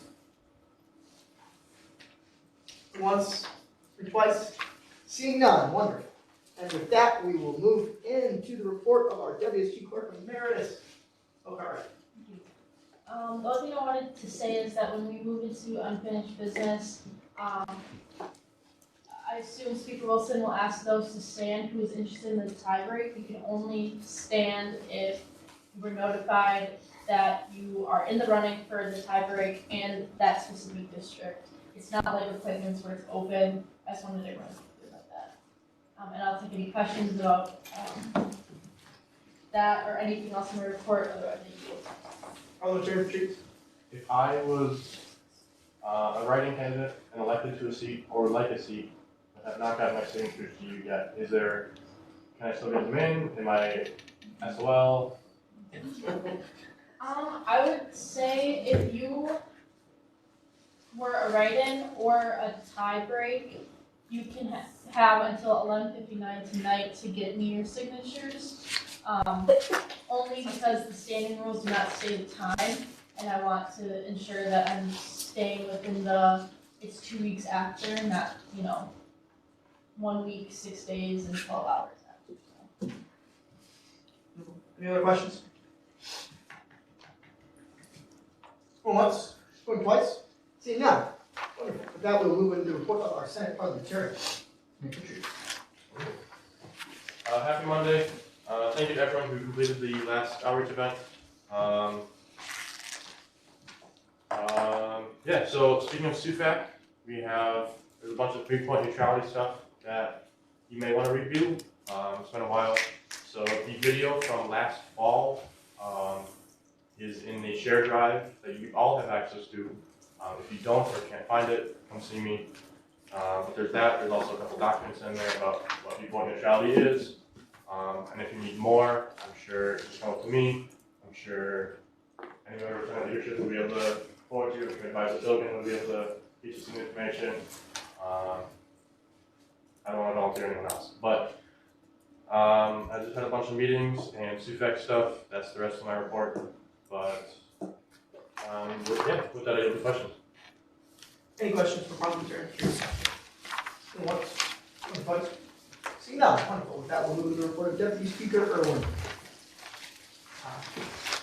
[SPEAKER 2] Once or twice? Seeing none, wonderful. And with that, we will move into the report of our WSG Clerk Emeritus. O'Hara.
[SPEAKER 7] The other thing I wanted to say is that when we move into unfinished business, I assume Speaker Wilson will ask those to stand who is interested in the tie break. You can only stand if you were notified that you are in the running for the tie break and that specific district. It's not like appointments where it's open. I just wanted everyone to know about that. And I'll take any questions about that or anything else in the report, otherwise I yield.
[SPEAKER 2] Parliamentary retreat.
[SPEAKER 3] If I was a writing candidate and elected to a seat or would like a seat, but have not gotten my signatures to you yet, can I still get them in? Am I SOL?
[SPEAKER 7] I would say if you were a write-in or a tie break, you can have until 11:59 tonight to get me your signatures. Only because the standing rules do not say the time, and I want to ensure that I'm staying within it's 2 weeks after, not, 1 week, 6 days, and 12 hours after.
[SPEAKER 2] Any other questions? Going once, going twice? Seeing none. Wonderful. With that, we'll move into the report of our Senate parliamentarian.
[SPEAKER 3] Happy Monday. Thank you to everyone who completed the last outreach event. Yeah, so speaking of SUFAC, there's a bunch of 3-point neutrality stuff that you may want to review. It's been a while. So the video from last fall is in the share drive that you all have access to. If you don't or can't find it, come see me. But there's that. There's also a couple documents in there about what 3-point neutrality is. And if you need more, I'm sure just come up to me. I'm sure any member of Senate leadership will be able to forward you. I'm sure Advisor Silgan will be able to get you some information. I don't want to volunteer anyone else. But I just had a bunch of meetings and SUFAC stuff. That's the rest of my report. But with that, I have questions.
[SPEAKER 2] Any questions for parliamentarian? Going once, going twice? Seeing none, wonderful. With that, we'll move to the report of Deputy Speaker Irwin.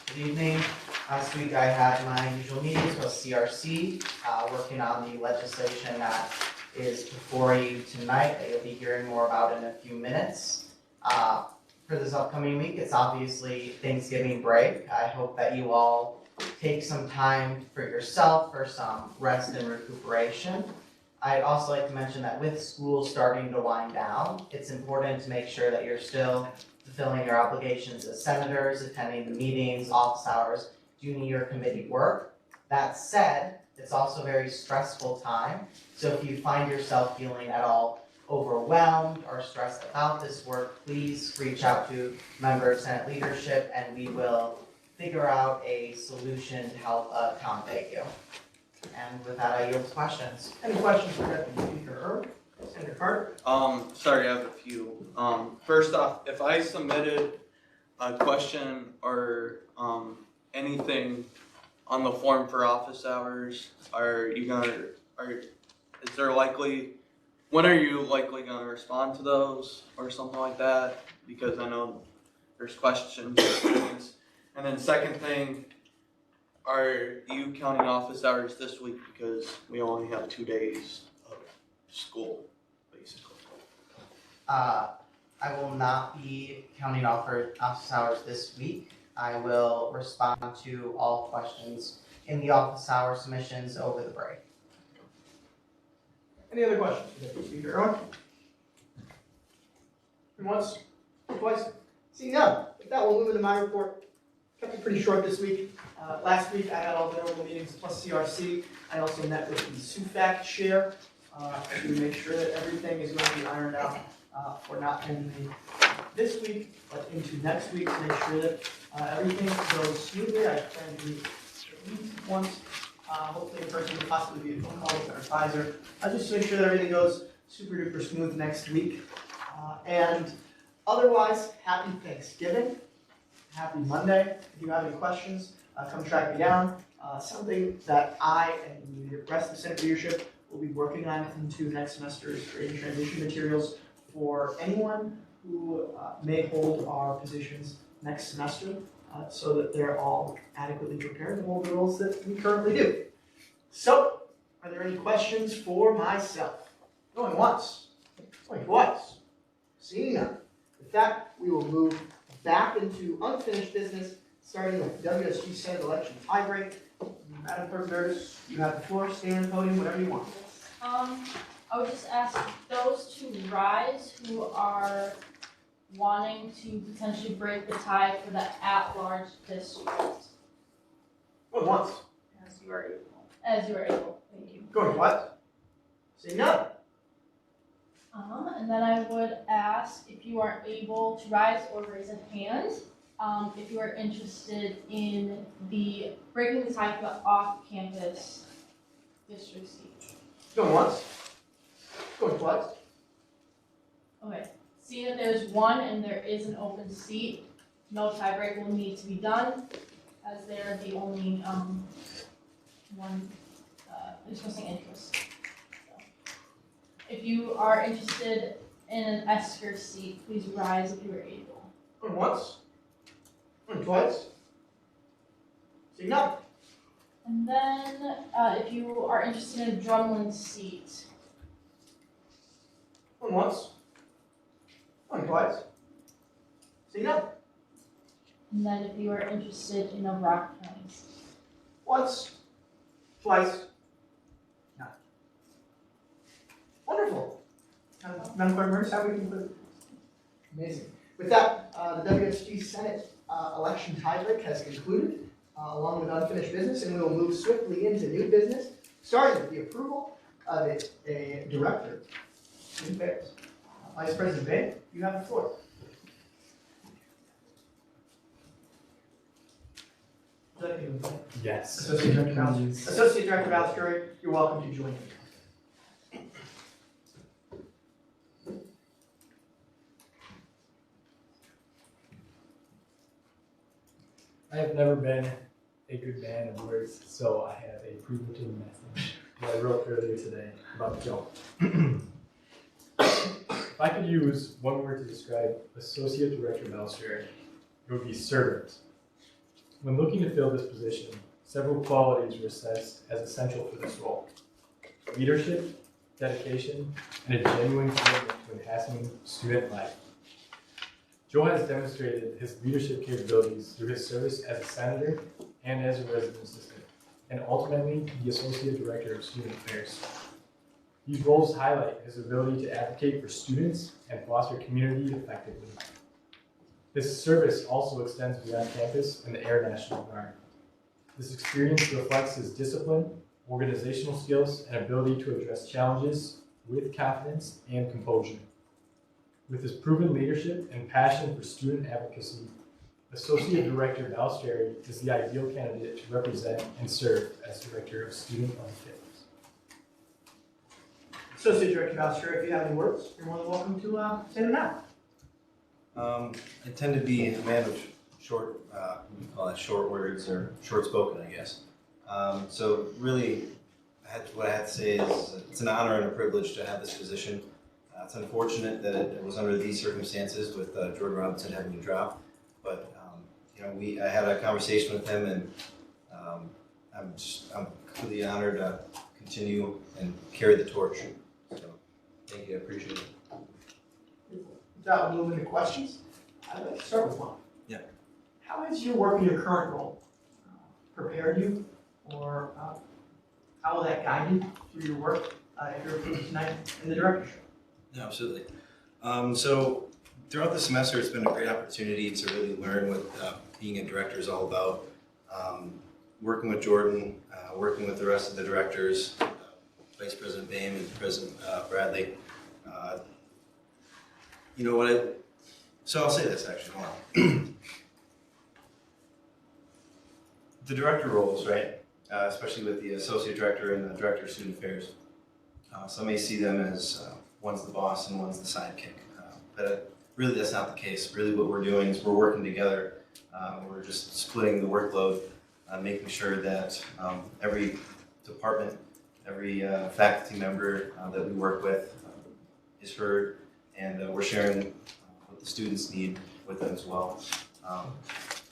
[SPEAKER 6] Good evening. Last week I had my usual meetings with CRC, working on the legislation that is before you tonight that you'll be hearing more about in a few minutes. For this upcoming week, it's obviously Thanksgiving break. I hope that you all take some time for yourself for some rest and recuperation. I'd also like to mention that with school starting to wind down, it's important to make sure that you're still fulfilling your obligations as senators, attending the meetings, office hours, doing your committee work. That said, it's also a very stressful time. So if you find yourself feeling at all overwhelmed or stressed about this work, please reach out to member of Senate leadership and we will figure out a solution to help accommodate you. And with that, I yield to questions.
[SPEAKER 2] Any questions for Deputy Speaker Irwin? Senator Carter?
[SPEAKER 14] Sorry, I have a few. First off, if I submitted a question or anything on the form for office hours, when are you likely gonna respond to those or something like that? Because I know there's questions and things. And then second thing, are you counting office hours this week because we only have 2 days of school, basically?
[SPEAKER 6] I will not be counting office hours this week. I will respond to all questions in the office hour submissions over the break.
[SPEAKER 2] Any other questions for Deputy Speaker Irwin? And once, twice? Seeing none, with that, we'll move into my report. Kept it pretty short this week. Last week, I had all the normal meetings plus CRC. I also met with the SUFAC chair to make sure that everything is going to be ironed out for not only this week, but into next week to make sure that everything goes smoothly. I plan to meet at least once, hopefully in person, possibly via phone call with our advisor, just to make sure that everything goes super duper smooth next week. And otherwise, happy Thanksgiving, happy Monday. If you have any questions, come track me down. Something that I and the rest of the Senate leadership will be working on into next semester's creating transition materials for anyone who may hold our positions next semester, so that they're all adequately prepared to hold the roles that we currently do. So, are there any questions for myself? Going once, going twice, seeing none. With that, we will move back into unfinished business, starting with WSG Senate election tiebreak. Madam Clerk Curtis, you have the floor, stand, podium, whatever you want.
[SPEAKER 7] I would just ask those to rise who are wanting to potentially break the tie for the at-large district.
[SPEAKER 2] Going once,
[SPEAKER 1] As you are able.
[SPEAKER 7] As you are able, thank you.
[SPEAKER 2] going twice, seeing none.
[SPEAKER 7] And then I would ask if you are able to rise or raise a hand, if you are interested in the breaking the tie for the off-campus district seat.
[SPEAKER 2] Going once, going twice.
[SPEAKER 7] Okay, seeing that there's one and there is an open seat, no tiebreak will need to be done, as they're the only, one, expressing interest. So, if you are interested in an Esker seat, please rise if you are able.
[SPEAKER 2] Going once, going twice, seeing none.
[SPEAKER 7] And then, if you are interested in a drumlin seat,
[SPEAKER 2] Going once, going twice, seeing none.
[SPEAKER 7] and then if you are interested in a Rock County seat.
[SPEAKER 2] Once, twice, none. Wonderful. Madam Clerk Burns, how we conclude? Amazing. With that, the WSG Senate election tiebreak has concluded, along with unfinished business, and we will move swiftly into new business, starting with the approval of a director. New affairs. Vice President Bain, you have the floor.
[SPEAKER 10] Yes.
[SPEAKER 2] Associate Director Balistrieri, you're welcome to join me.
[SPEAKER 10] I have never been a good man of words, so I have a preemptive message that I wrote earlier today about Joe. If I could use one word to describe Associate Director Balistrieri, it would be servant. When looking to fill this position, several qualities were assessed as essential for this role: leadership, dedication, and a genuine commitment to enhancing student life. Joe has demonstrated his leadership capabilities through his service as a senator and as a resident assistant, and ultimately the Associate Director of Student Affairs. These roles highlight his ability to advocate for students and foster community effectively. His service also extends beyond campus and the Air National Guard. This experience reflects his discipline, organizational skills, and ability to address challenges with confidence and composure. With his proven leadership and passion for student advocacy, Associate Director Balistrieri is the ideal candidate to represent and serve as Director of Student Affairs.
[SPEAKER 2] Associate Director Balistrieri, if you have any words, you're more than welcome to say them now.
[SPEAKER 12] I tend to be a man of short, we call it short words or short spoken, I guess. So really, what I have to say is it's an honor and a privilege to have this position. It's unfortunate that it was under these circumstances with Jordan Robinson having to drop, but I had a conversation with him, and I'm completely honored to continue and carry the torch. So thank you, I appreciate it.
[SPEAKER 2] that, we'll move into questions. I'd like to start with one.
[SPEAKER 12] Yeah.
[SPEAKER 2] How has your work in your current role prepared you, or how will that guide you through your work if you're approved tonight in the directorship?
[SPEAKER 12] Yeah, absolutely. So throughout the semester, it's been a great opportunity to really learn what being a director is all about. Working with Jordan, working with the rest of the directors, Vice President Bain and President Bradley. You know what? So I'll say this actually. Hold on. The director roles, right? Especially with the associate director and the director of student affairs. Some may see them as one's the boss and one's the sidekick. But really that's not the case. Really what we're doing is we're working together. We're just splitting the workload, making sure that every department, every faculty member that we work with is heard, and we're sharing what the students need with them as well.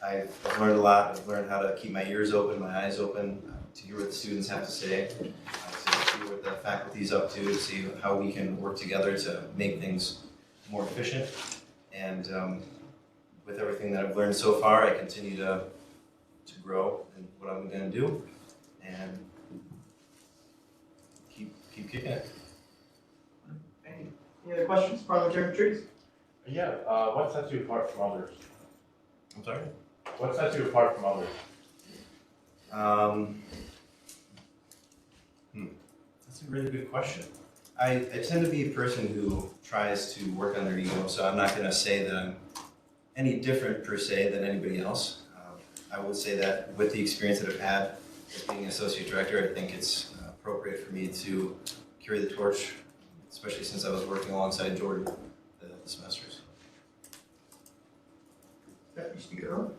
[SPEAKER 12] I've learned a lot. I've learned how to keep my ears open, my eyes open, to hear what the students have to say, to see what the faculty's up to see how we can work together to make things more efficient. And with everything that I've learned so far, I continue to grow in what I'm going to do and keep kicking it.
[SPEAKER 2] Thank you. Any other questions, Parliamentarian Trees?
[SPEAKER 3] Yeah, what sets you apart from others?
[SPEAKER 12] I'm sorry?
[SPEAKER 3] What sets you apart from others?
[SPEAKER 12] That's a really good question. I tend to be a person who tries to work on their ego, so I'm not going to say that I'm any different per se than anybody else. I would say that with the experience that I've had as being an associate director, I think it's appropriate for me to carry the torch, especially since I was working alongside Jordan the semesters.
[SPEAKER 2] Deputy Speaker Earl?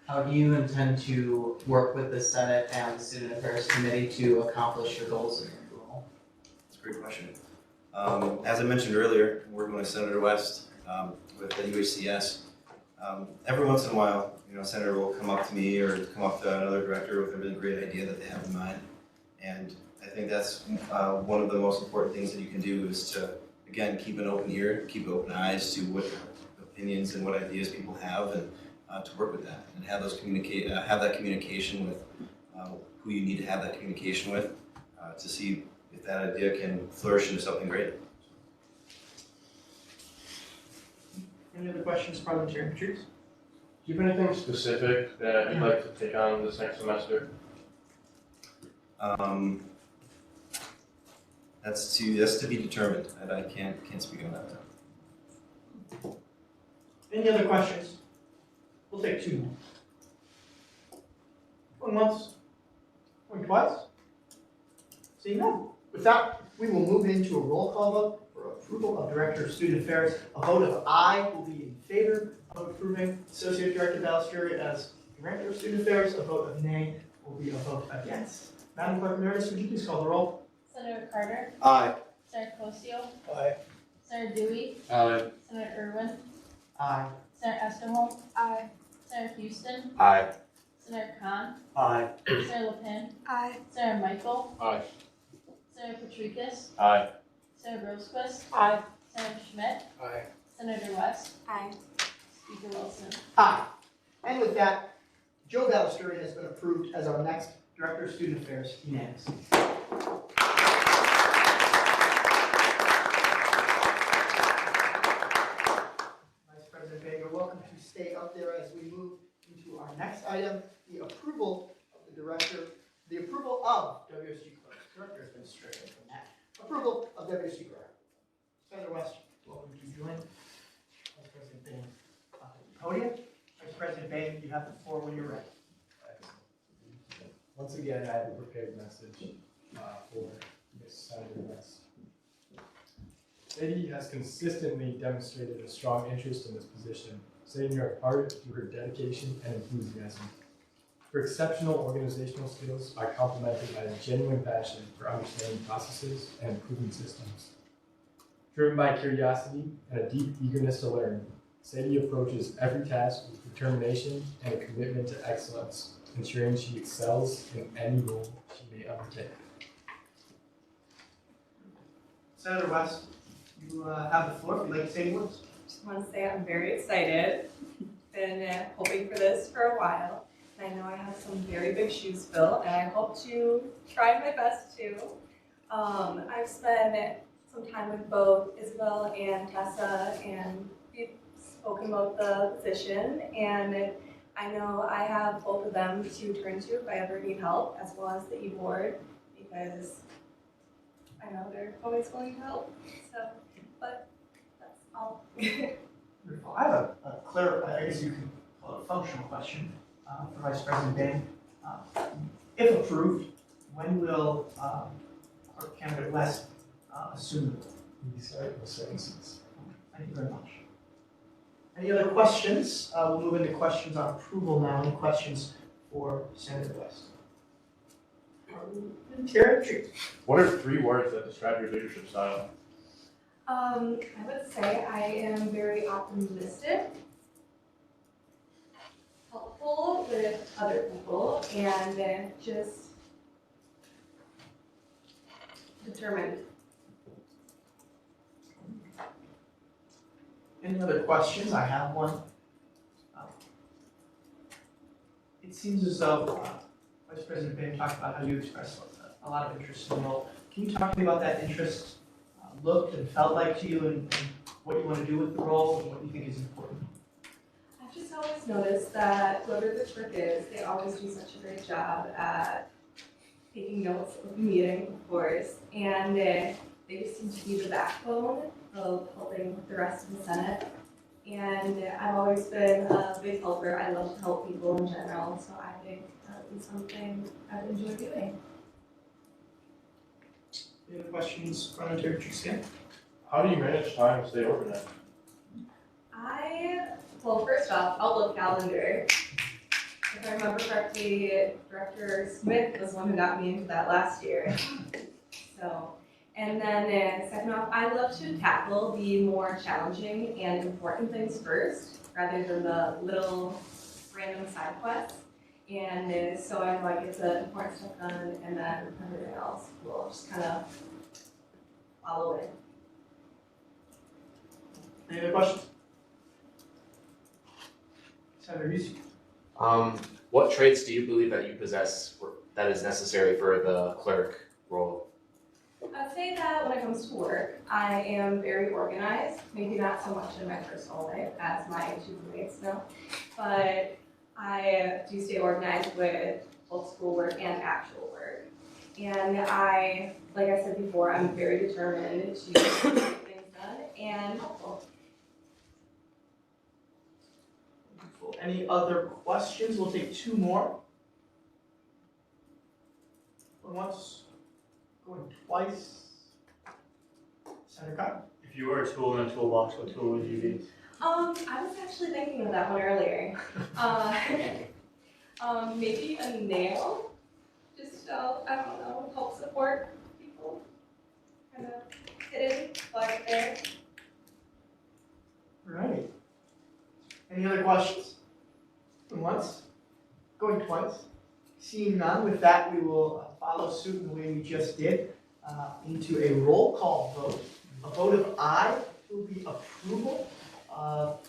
[SPEAKER 6] How do you intend to work with the Senate and the Student Affairs Committee to accomplish your goals in your role?
[SPEAKER 12] That's a great question. As I mentioned earlier, I'm working with Senator West with the UHCS. Every once in a while, you know, a senator will come up to me or come up to another director with a really great idea that they have in mind. And I think that's one of the most important things that you can do is to, again, keep an open ear, keep open eyes to what opinions and what ideas people have, and to work with that and have those have that communication with who you need to have that communication with to see if that idea can flourish into something great.
[SPEAKER 2] Any other questions, Parliamentarian Trees?
[SPEAKER 3] Do you have anything specific that you'd like to take on this next semester?
[SPEAKER 12] That's to be determined, and I can't speak on that now.
[SPEAKER 2] Any other questions? We'll take two more. Going once, going twice. Seeing none. With that, we will move into a roll call vote for approval of Director of Student Affairs. A vote of aye will be in favor of approving Associate Director Ballesteri as Director of Student Affairs. A vote of nay will be a vote against. Madam Clerk Meredith, would you please call the roll?
[SPEAKER 7] Senator Carter,
[SPEAKER 14] Aye.
[SPEAKER 7] Senator Cosio,
[SPEAKER 14] Aye.
[SPEAKER 7] Senator Dewey,
[SPEAKER 3] Aye.
[SPEAKER 7] Senator Irwin,
[SPEAKER 6] Aye.
[SPEAKER 7] Senator Estimel, Senator Houston,
[SPEAKER 3] Aye.
[SPEAKER 7] Senator Khan,
[SPEAKER 14] Aye.
[SPEAKER 7] Senator LePin,
[SPEAKER 9] Aye.
[SPEAKER 7] Senator Michael,
[SPEAKER 3] Aye.
[SPEAKER 7] Senator Patricus,
[SPEAKER 3] Aye.
[SPEAKER 7] Senator Rosequist,
[SPEAKER 11] Aye.
[SPEAKER 7] Senator Schmidt,
[SPEAKER 14] Aye.
[SPEAKER 7] Senator West,
[SPEAKER 9] Aye.
[SPEAKER 7] Speaker Wilson.
[SPEAKER 2] Aye. And with that, Joe Ballesteri has been approved as our next Director of Student Affairs unanimously. Vice President Bain, you're welcome to stay up there as we move into our next item, the approval of the approval of WSG clerk. Director has been stricken from that. Approval of WSG clerk. Senator West, welcome to join. Vice President Bain, podium. Vice President Bain, you have the floor when you're ready.
[SPEAKER 10] Once again, I have a prepared message for Ms. Senator West. Sadie has consistently demonstrated a strong interest in this position, setting her apart through her dedication and enthusiasm. Her exceptional organizational skills are complemented by a genuine passion for understanding processes and improving systems. Driven by curiosity and a deep eagerness to learn, Sadie approaches every task with determination and a commitment to excellence, ensuring she excels in any role she may undertake.
[SPEAKER 2] Senator West, you have the floor if you'd like to say any words.
[SPEAKER 15] Just want to say I'm very excited. Been hoping for this for a while. And I know I have some very big shoes to fill, and I hope to try my best to. I've spent some time with both Isabel and Tessa, and we've spoken about the position, and I know I have both of them to turn to if I ever need help, as well as the e-board, because I know they're always willing to help. So, but that's all.
[SPEAKER 2] Wonderful. I have a clear, I guess you can call it a functional question for Vice President Bain. If approved, when will our candidate West assume these services? Thank you very much. Any other questions? We'll move into questions on approval now. Any questions for Senator West? Tara Tree.
[SPEAKER 3] What are 3 words that describe your leadership style?
[SPEAKER 15] I would say I am very optimistic, helpful with other people, and just determined.
[SPEAKER 2] Any other questions? I have one. It seems as though Vice President Bain talked about how you expressed a lot of interest in the role. Can you talk to me about that interest looked and felt like to you, and what you want to do with the role, and what you think is important?
[SPEAKER 15] I've just always noticed that whoever the clerk is, they always do such a great job at taking notes of the meeting, of course, and they just seem to be the backbone of helping the rest of the Senate. And I've always been a big helper. I love to help people in general, so I think that would be something I would enjoy doing.
[SPEAKER 2] Any other questions, Parliamentary Tree?
[SPEAKER 3] How do you manage time to stay organized?
[SPEAKER 15] Well, first off, Outlook calendar. If I remember correctly, Director Smith was the one who got me into that last year. So, and then second off, I love to tackle the more challenging and important things first, rather than the little random side quests. And so I know I get the important stuff done, and then everything else will just kind of follow in.
[SPEAKER 2] Any other questions? Senator Hughes.
[SPEAKER 16] What traits do you believe that you possess that is necessary for the clerk role?
[SPEAKER 15] I'd say that when it comes to work, I am very organized, maybe not so much in my personal life as my 2 roommates know, but I do stay organized with both schoolwork and actual work. And like I said before, I'm very determined to get things done and helpful.
[SPEAKER 2] Any other questions? We'll take 2 more. Going once, going twice. Senator Cotton.
[SPEAKER 10] If you were a tool in a toolbox, what tool would you be?
[SPEAKER 15] I was actually thinking of that one earlier. Maybe a nail, just I don't know, help support people, kind of hidden, like there.
[SPEAKER 2] All right. Any other questions? Going once, going twice. Seeing none, with that we will follow suit in the way we just did into a roll call vote. A vote of aye will be approval of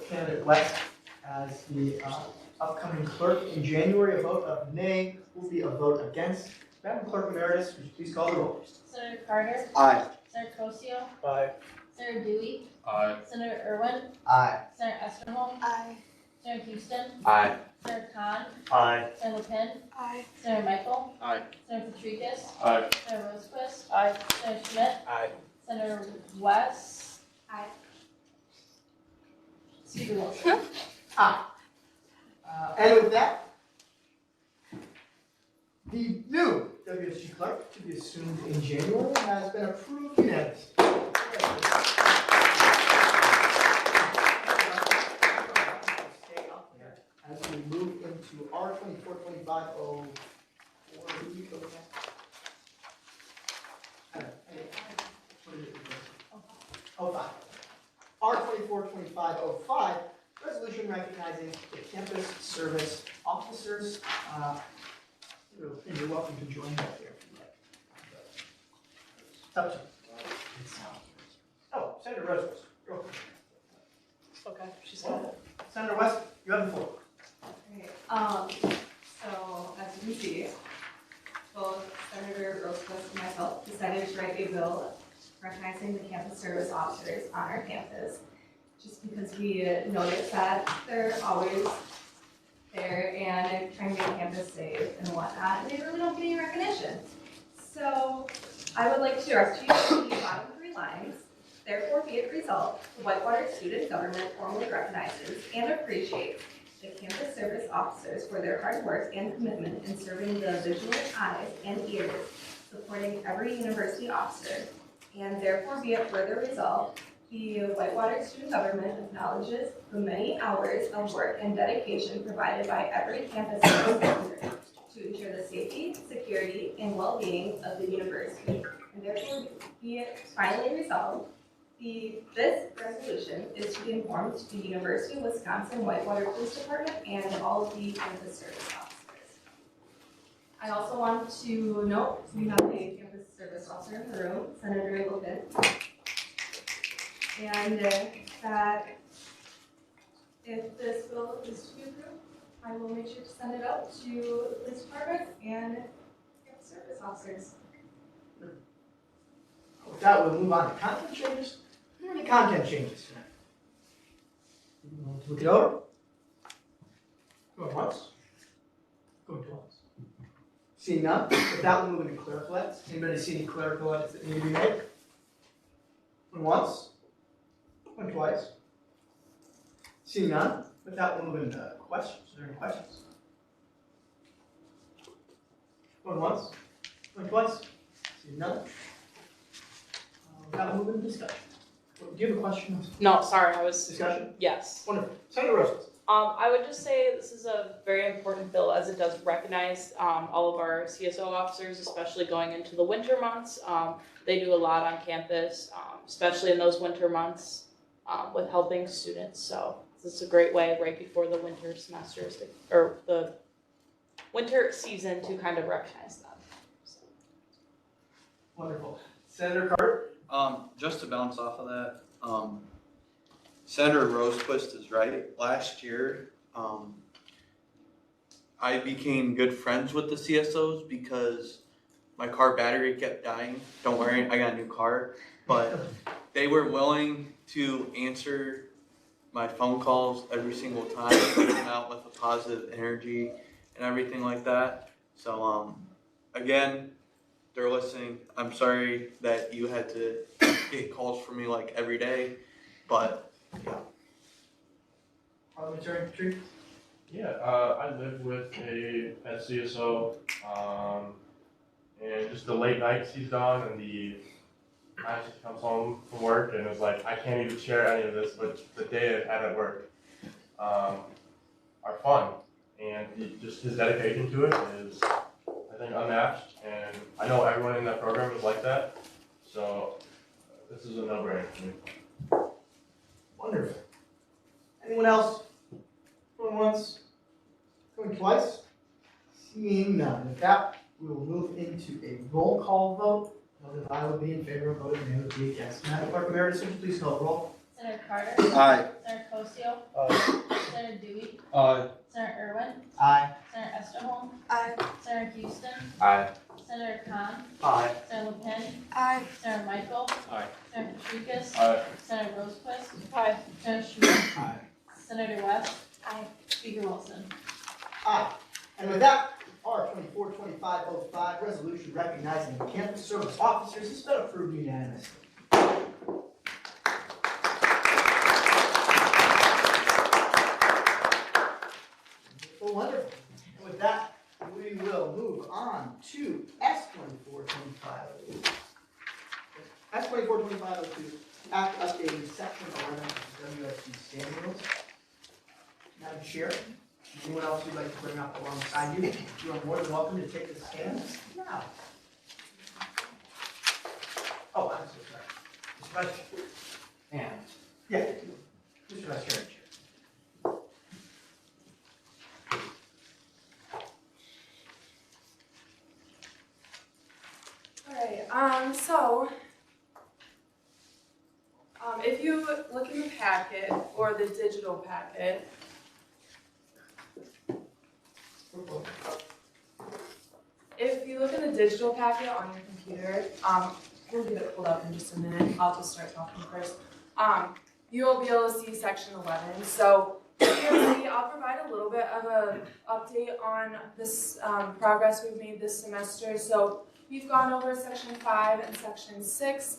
[SPEAKER 2] candidate West as the upcoming clerk in January. A vote of nay will be a vote against. Madam Clerk Emeritus, would you please call the roll?
[SPEAKER 7] Senator Carter?
[SPEAKER 14] Aye.
[SPEAKER 7] Senator Cosio?
[SPEAKER 10] Aye.
[SPEAKER 7] Senator Dewey?
[SPEAKER 3] Aye.
[SPEAKER 7] Senator Irwin?
[SPEAKER 6] Aye.
[SPEAKER 7] Senator Esterholm?
[SPEAKER 13] Aye.
[SPEAKER 7] Senator Houston?
[SPEAKER 16] Aye.
[SPEAKER 7] Senator Khan?
[SPEAKER 10] Aye.
[SPEAKER 7] Senator Lupin?
[SPEAKER 13] Aye.
[SPEAKER 7] Senator Michael?
[SPEAKER 16] Aye.
[SPEAKER 7] Senator Patricus?
[SPEAKER 3] Aye.
[SPEAKER 7] Senator Rosequist? Aye. Senator Schmidt?
[SPEAKER 10] Aye.
[SPEAKER 7] Senator West?
[SPEAKER 15] Aye.
[SPEAKER 7] Speaker Wilson?
[SPEAKER 2] Aye. And with that, the new WSG clerk to be assumed in January has been approved unanimously. Stay up there as we move into R 2425-04. Who do you go with that? What is it? 05. R 2425-05. Resolution recognizing the campus service officers. And you're welcome to join up there if you'd like. It's up to you. Oh, Senator Rose, real quick.
[SPEAKER 13] Okay, she's got it.
[SPEAKER 2] Senator West, you have the floor.
[SPEAKER 15] So as you can see, both Senator Rosequist and myself decided to write a bill recognizing the campus service officers on our campus, just because we noticed that they're always there and trying to make campus safe and whatnot, and they really don't get any recognition. So I would like to direct you to the bottom 3 lines. Therefore be it resolved, the Whitewater student government formally recognizes and appreciates the campus service officers for their hard work and commitment in serving the vigilant eyes and ears, supporting every university officer. And therefore be it further resolved, the Whitewater student government acknowledges the many hours of work and dedication provided by every campus service officer to ensure the safety, security, and well-being of the university. And therefore be it finally resolved, this resolution is to be informed to the University of Wisconsin-Whitewater Police Department and all of the campus service officers. I also want to note, we have a campus service officer in the room, Senator Lopin. And that if this bill is to be approved, I will make sure to send it out to the police department and campus service officers.
[SPEAKER 2] With that, we'll move on to content changes. Are there any content changes tonight? You want to look it over? Going once? Going twice? Seeing none? With that, we'll move into clerical edits. Anybody see any clerical edits that need to be made? Going once? Going twice? Seeing none? With that, we'll move into questions. Are there any questions? Going once? Going twice? Seeing none? With that, we'll move into discussion. Do you have a question?
[SPEAKER 17] No, sorry, I was.
[SPEAKER 2] Discussion?
[SPEAKER 17] Yes.
[SPEAKER 2] Wonderful. Senator Rose.
[SPEAKER 17] I would just say this is a very important bill as it does recognize all of our CSO officers, especially going into the winter months. They do a lot on campus, especially in those winter months with helping students. So this is a great way right before the winter semesters or the winter season to kind of recognize them. So.
[SPEAKER 2] Wonderful. Senator Carter?
[SPEAKER 14] Just to bounce off of that, Senator Rosequist is right. Last year, I became good friends with the CSOs because my car battery kept dying. Don't worry, I got a new car. But they were willing to answer my phone calls every single time, coming out with a positive energy and everything like that. So, again, they're listening. I'm sorry that you had to get calls from me like every day, but yeah.
[SPEAKER 2] Parliamentarian Patrick?
[SPEAKER 3] Yeah, I live with a CSO, and just the late nights he's gone and the times he comes home from work and it's like, I can't even share any of this, but the day I've had at work are fun. And just his dedication to it is, I think, unmatched. And I know everyone in that program is like that. So this is a no-brainer for me.
[SPEAKER 2] Wonderful. Anyone else? Going once? Going twice? Seeing none. With that, we will move into a roll call vote. Vote I will be in favor of voting, and would be against. Madam Clerk Emeritus, would you please call the roll?
[SPEAKER 7] Senator Carter?
[SPEAKER 14] Aye.
[SPEAKER 7] Senator Cosio? Senator Dewey?
[SPEAKER 14] Aye.
[SPEAKER 7] Senator Irwin?
[SPEAKER 2] Aye.
[SPEAKER 7] Senator Esterholm?
[SPEAKER 13] Aye.
[SPEAKER 7] Senator Houston?
[SPEAKER 16] Aye.
[SPEAKER 7] Senator Khan?
[SPEAKER 14] Aye.
[SPEAKER 7] Senator LePen?
[SPEAKER 13] Aye.
[SPEAKER 7] Senator Michael?
[SPEAKER 16] Aye.
[SPEAKER 7] Senator Patricus?
[SPEAKER 3] Aye.
[SPEAKER 7] Senator Rosequist? Aye. Senator Schmidt?
[SPEAKER 14] Aye.
[SPEAKER 7] Senator West?
[SPEAKER 13] Aye.
[SPEAKER 7] Speaker Wilson?
[SPEAKER 2] Aye. And with that, R 242505, resolution recognizing the campus service officers has been approved unanimously. Well, wonderful. And with that, we will move on to S 242502. S 242502, Act updating section 11 of the WSG standing rules. Madam Chair, anyone else who'd like to bring up alongside you, you are more than welcome to take the stand now. Oh, I'm so sorry. Mr. Vice Chair.
[SPEAKER 8] And
[SPEAKER 2] Yeah, Mr. Vice Chair.
[SPEAKER 11] Alright, if you look in the packet or the digital packet, if you look in the digital packet on your computer, we'll get it pulled up in just a minute. I'll just start talking first. You'll be able to see section 11. So here I'll provide a little bit of an update on this progress we've made this semester. So we've gone over section 5 and section 6.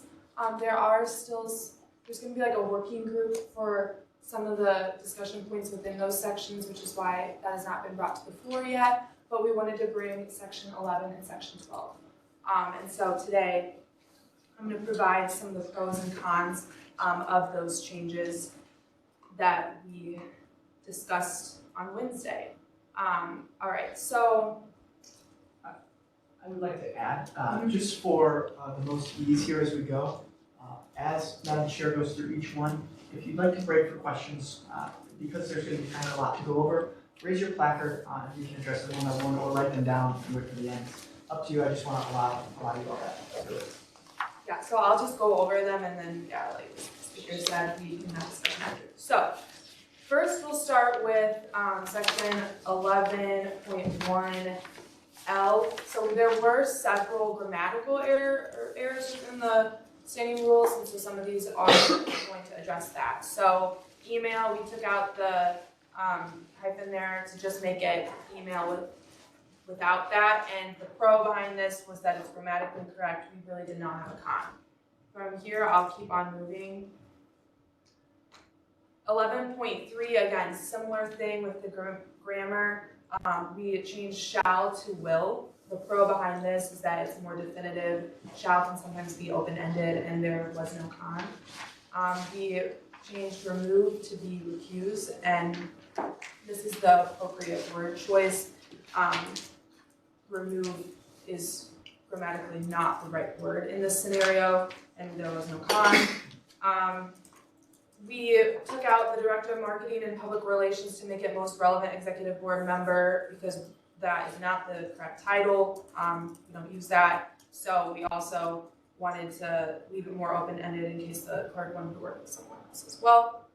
[SPEAKER 11] There's going to be like a working group for some of the discussion points within those sections, which is why that has not been brought to the floor yet. But we wanted to bring section 11 and section 12. And so today, I'm going to provide some of the pros and cons of those changes that we discussed on Wednesday. All right, so
[SPEAKER 2] I would like to add, just for the most ease here as we go, as Madam Chair goes through each one, if you'd like to break for questions, because there's going to be kind of a lot to go over, raise your placard, and you can address them one by one or write them down and wait for the end. Up to you, I just want to allow you all that.
[SPEAKER 11] yeah, so I'll just go over them and then, yeah, like the speaker said, we can have discussion after. So, first we'll start with section 11.1L. So there were several grammatical errors within the standing rules, and so some of these are going to address that. So email, we took out the hyphen there to just make it email without that, and the pro behind this was that it's grammatically correct. We really did not have a con. From here, I'll keep on moving. 11.3, again, similar thing with the grammar. We changed shall to will. The pro behind this is that it's more definitive. Shall can sometimes be open-ended, and there was no con. We changed remove to be recuse, and this is the appropriate word choice. Remove is grammatically not the right word in this scenario, and there was no con. We took out the Director of Marketing and Public Relations to make it most relevant executive board member, because that is not the correct title. We don't use that. So we also wanted to leave it more open-ended in case the clerk wanted to work with someone else as well.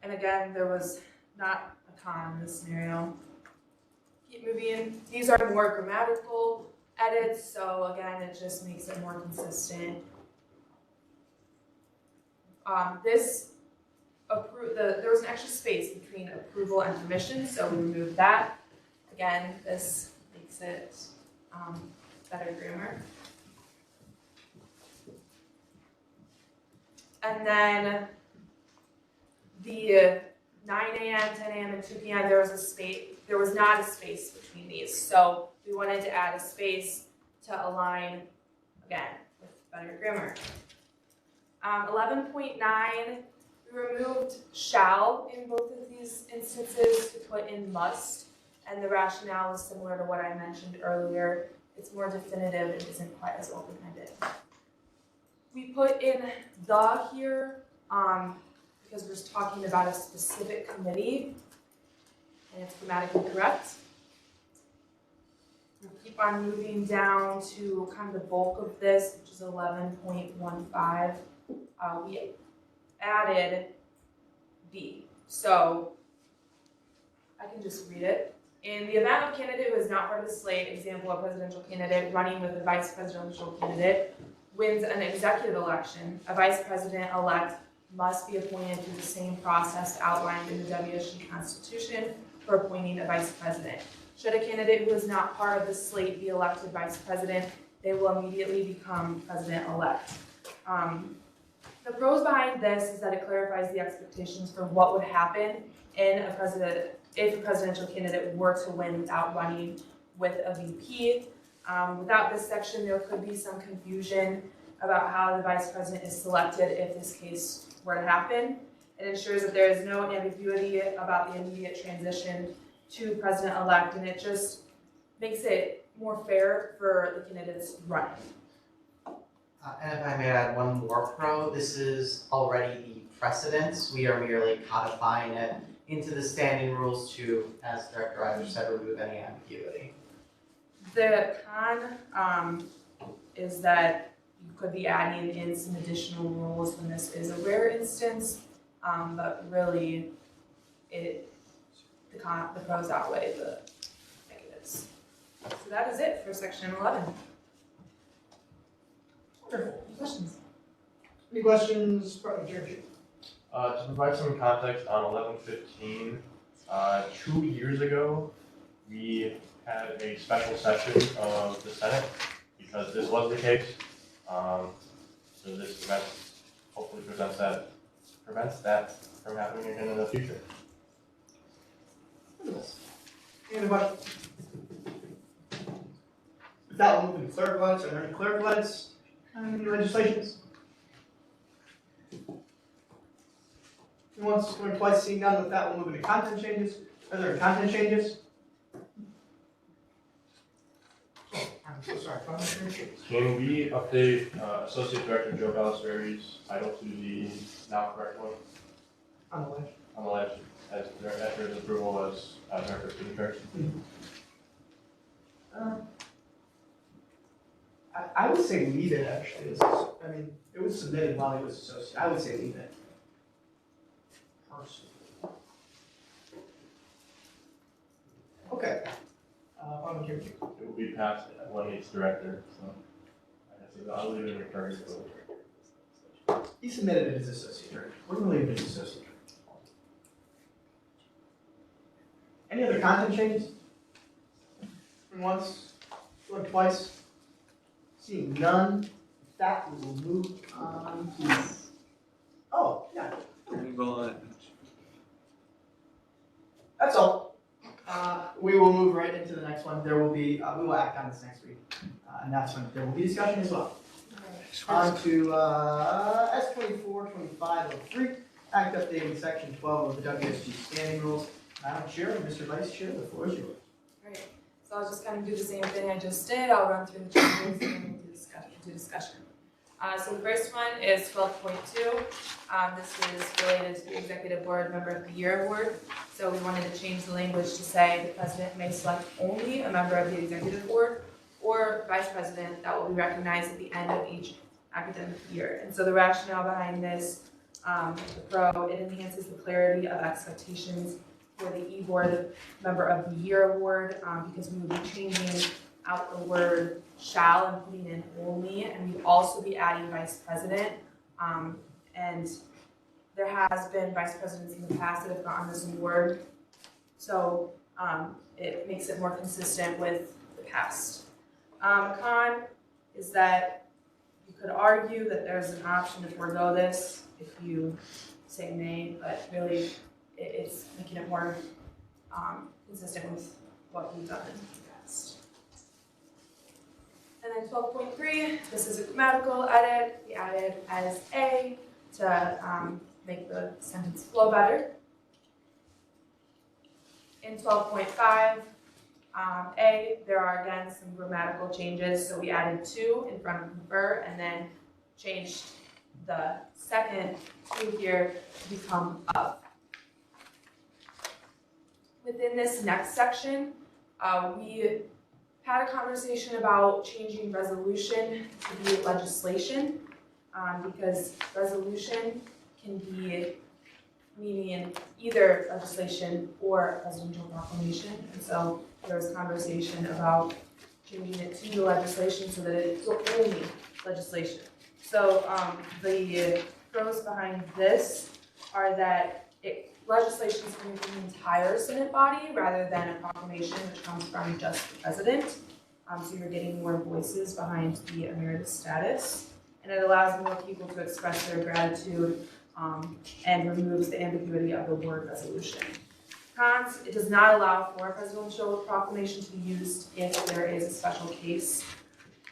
[SPEAKER 11] And again, there was not a con in this scenario. Keep moving. These are more grammatical edits, so again, it just makes it more consistent. There was an extra space between approval and permission, so we removed that. Again, this makes it better grammar. And then the 9 a.m., 10 a.m., and 2 p.m., there was not a space between these. So we wanted to add a space to align, again, with better grammar. 11.9, we removed shall in both of these instances to put in must. And the rationale is similar to what I mentioned earlier. It's more definitive and isn't quite as open-ended. We put in the here because we're just talking about a specific committee, and it's grammatically correct. We'll keep on moving down to kind of the bulk of this, which is 11.15. We added B. So I can just read it. In the event of candidate who is not part of the slate, example, a presidential candidate running with a vice presidential candidate, wins an executive election, a vice president-elect must be appointed through the same process outlined in the WSG Constitution for appointing a vice president. Should a candidate who is not part of the slate be elected vice president, they will immediately become president-elect. The pros behind this is that it clarifies the expectations for what would happen if a presidential candidate were to win without running with a VP. Without this section, there could be some confusion about how the vice president is selected if this case were to happen. It ensures that there is no ambiguity about the immediate transition to president-elect, and it just makes it more fair for the candidates running.
[SPEAKER 6] And if I may add one more pro, this is already the precedence. We are merely codifying it into the standing rules to, as Director Reiser said, remove any ambiguity.
[SPEAKER 11] The con is that you could be adding in some additional rules when this is a rare instance, but really, the pros outweigh the negatives. So that is it for section 11.
[SPEAKER 2] Wonderful.
[SPEAKER 11] Questions?
[SPEAKER 2] Any questions from Jerry?
[SPEAKER 3] To provide some context on 11:15, 2 years ago, we had a special session of the Senate because this was the case. So this event hopefully prevents that from happening again in the future.
[SPEAKER 2] Any other questions? With that, we'll move into clerical edits. Are there any clerical edits? Any legislations? Once, going twice, seeing none. With that, we'll move into content changes. Are there any content changes? Oh, I'm so sorry. Content changes.
[SPEAKER 3] Can we update Associate Director Joe Bellisberry's title to the now correct one?
[SPEAKER 2] On the left.
[SPEAKER 3] On the left, as after his approval as Director of Student Affairs?
[SPEAKER 2] I would say leave it, actually. I mean, it was submitted while he was associate. I would say leave it. Personally. Okay. Bottom here.
[SPEAKER 3] It will be passed when he's director, so I guess I'll leave it in your current.
[SPEAKER 2] He submitted it as associate director. We're gonna leave it as associate director. Any other content changes? Going once, going twice. Seeing none, with that we will move on to. Oh, yeah. That's all. We will move right into the next one. There will be, we will act on this next week. And that's when there will be discussion as well. On to S24-2503, Act updating section 12 of the WSG standing rules. Madam Chair and Mr. Vice Chair, the floor is yours.
[SPEAKER 11] Great. So I'll just kind of do the same thing I just did. I'll run through the changes and then we'll do discussion. So the first one is 12.2. This is related to the Executive Board Member of the Year Award. So we wanted to change the language to say the President may select only a member of the Executive Board or Vice President that will be recognized at the end of each academic year. And so the rationale behind this, it enhances the clarity of expectations for the E-Board Member of the Year Award because we would be changing out the word shall and putting in only, and we'd also be adding Vice President. And there has been Vice Presidents in the past that have gotten this award, so it makes it more consistent with the past. Con is that you could argue that there's an option to forego this if you say nay, but really it's making it more consistent with what we've done in the past. And then 12.3, this is a grammatical edit. We added as A to make the sentence flow better. In 12.5, A, there are again some grammatical changes. So we added to in front of prefer and then changed the second to here to become of. Within this next section, we had a conversation about changing resolution to be legislation because resolution can be meaning either legislation or presidential proclamation. And so there was conversation about changing it to the legislation so that it's only legislation. So the pros behind this are that legislation is coming from the entire Senate body rather than a proclamation which comes from just the president. So you're getting more voices behind the emeritus status. And it allows more people to express their gratitude and removes the ambiguity of the word resolution. Cons, it does not allow for a presidential proclamation to be used if there is a special case.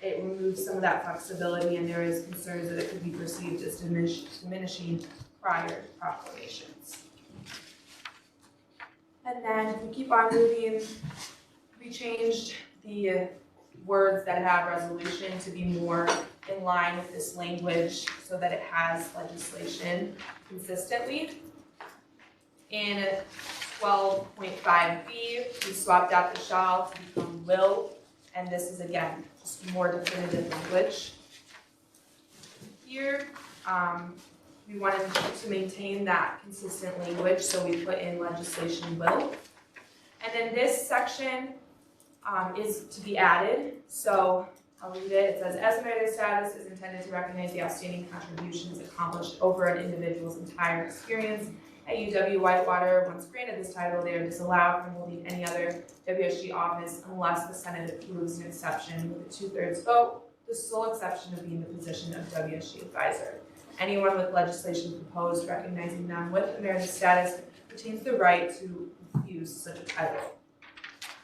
[SPEAKER 11] It removes some of that flexibility and there is concerns that it could be perceived as diminishing prior proclamations. And then if we keep on moving, we changed the words that have resolution to be more in line with this language so that it has legislation consistently. In 12.5b, we swapped out the shall to become will, and this is again just more definitive language. Here, we wanted to maintain that consistent language, so we put in legislation will. And then this section is to be added, so I'll read it. It says, as emeritus status is intended to recognize the outstanding contributions accomplished over an individual's entire experience at UW-Whitewater. Once granted this title, they are disallowed from holding any other WSG office unless the Senate approves an exception with a 2/3 vote, the sole exception of being the position of WSG advisor. Anyone with legislation proposed recognizing them with emeritus status retains the right to refuse such a title.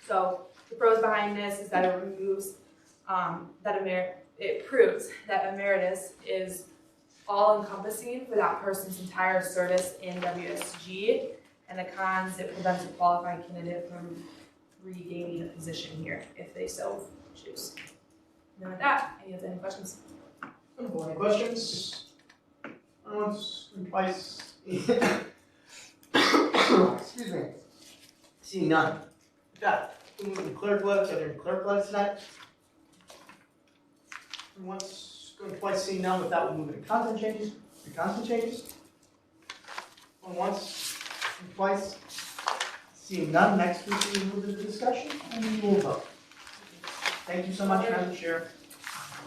[SPEAKER 11] So the pros behind this is that it removes it proves that emeritus is all-encompassing for that person's entire service in WSG, and the cons, it prevents a qualified candidate from regaining a position here if they so choose. And then with that, any questions?
[SPEAKER 2] Any questions? Once, twice. Excuse me. Seeing none. Got it. Moving to clerk letters. Are there any clerk letters tonight? Once, going twice, seeing none. With that, we'll move into content changes. Going once, and twice. Seeing none. Next week, we move into discussion and we will vote. Thank you so much, Madam Chair.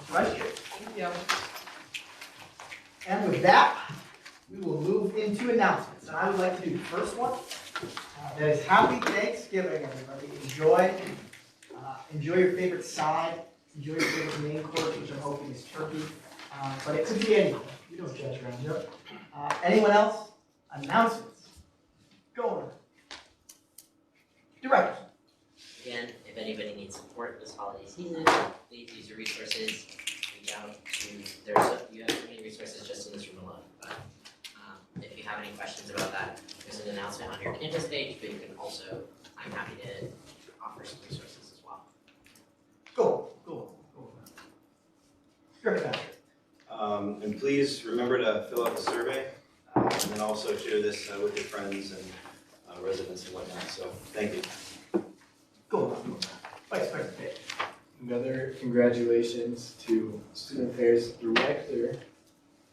[SPEAKER 2] Vice Chair.
[SPEAKER 11] Thank you.
[SPEAKER 2] And with that, we will move into announcements. And I would like to do the first one. That is Happy Thanksgiving, everybody. Enjoy your favorite side. Enjoy your favorite main course, which I'm hoping is turkey. But it could be anything. We don't judge around here. Anyone else? Announcements. Go on. Directors.
[SPEAKER 18] Again, if anybody needs support this holiday season, please use your resources. Reach out to, you have so many resources just in this room alone. But if you have any questions about that, there's an announcement on your campus page, but you can also, I'm happy to offer some resources as well.
[SPEAKER 2] Go. Director.
[SPEAKER 12] And please remember to fill out the survey, and then also share this with your friends and residents and whatnot. So, thank you.
[SPEAKER 2] Go on. Vice President.
[SPEAKER 10] Another congratulations to Student Affairs Director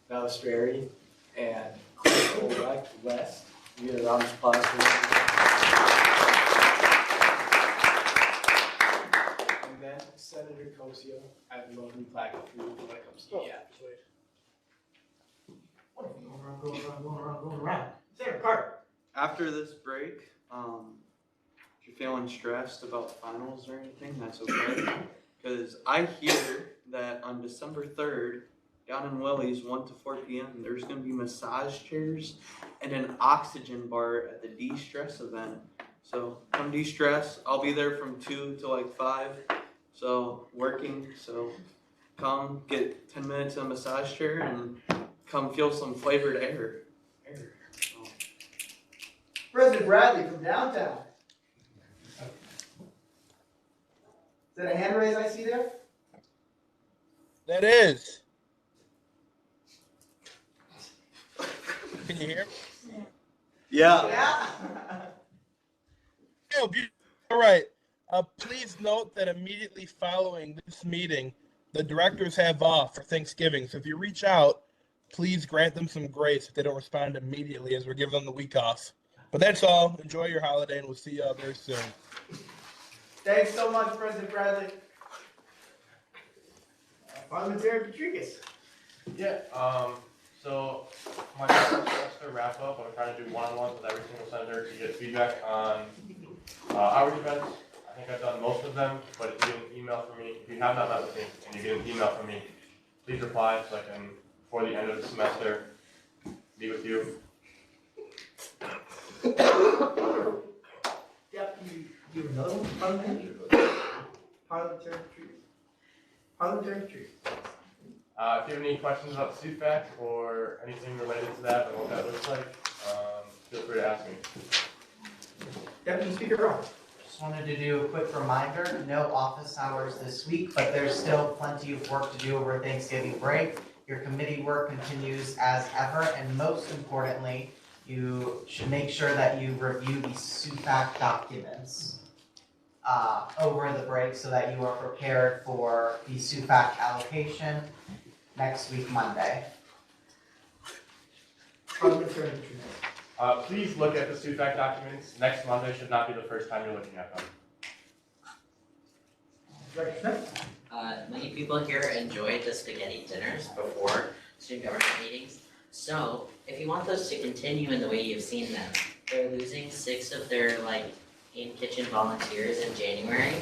[SPEAKER 10] Balistreri and Clerk-elect West. We get a round of applause for that. And then Senator Cosio, I have a lovely plaque for you when it comes to you.
[SPEAKER 2] Going around. Senator Carter.
[SPEAKER 14] After this break, if you're feeling stressed about finals or anything, that's okay. Because I hear that on December 3rd, down in Willie's, 1 to 4 p.m., there's going to be massage chairs and an oxygen bar at the de-stress event. So come de-stress. I'll be there from 2 to like 5. So working. So come get 10 minutes of a massage chair and come feel some flavored air. So.
[SPEAKER 2] President Bradley from downtown. Is that a hand raise I see there?
[SPEAKER 19] That is. Can you hear me?
[SPEAKER 14] Yeah.
[SPEAKER 19] Oh, all right. Please note that immediately following this meeting, the directors have off for Thanksgiving. So if you reach out, please grant them some grace if they don't respond immediately as we're giving them the week off. But that's all. Enjoy your holiday, and we'll see you all very soon.
[SPEAKER 2] Thanks so much, President Bradley. Parliamentarian Patricus.
[SPEAKER 3] Yeah, so my semester wrap up, I'm trying to do one-on-ones with every single senator to get feedback on outreach events. I think I've done most of them, but if you get an email from me, if you have not met with me and you get an email from me, please reply so I can, before the end of the semester, be with you.
[SPEAKER 2] Yep, you have another one? Parliamentary Patricus.
[SPEAKER 3] If you have any questions about the CFAC or anything related to that and what that looks like, feel free to ask me.
[SPEAKER 2] Deputy Speaker Rowe.
[SPEAKER 6] Just wanted to do a quick reminder, no office hours this week, but there's still plenty of work to do over Thanksgiving break. Your committee work continues as ever, and most importantly, you should make sure that you review the SUFAC documents over the break so that you are prepared for the SUFAC allocation next week, Monday.
[SPEAKER 2] Parliamentary retreat.
[SPEAKER 3] Please look at the SUFAC documents. Next Monday should not be the first time you're looking at them.
[SPEAKER 2] Director Smith?
[SPEAKER 18] Many people here enjoy the spaghetti dinners before student government meetings. So if you want those to continue in the way you've seen them, they're losing 6 of their in-kitchen volunteers in January.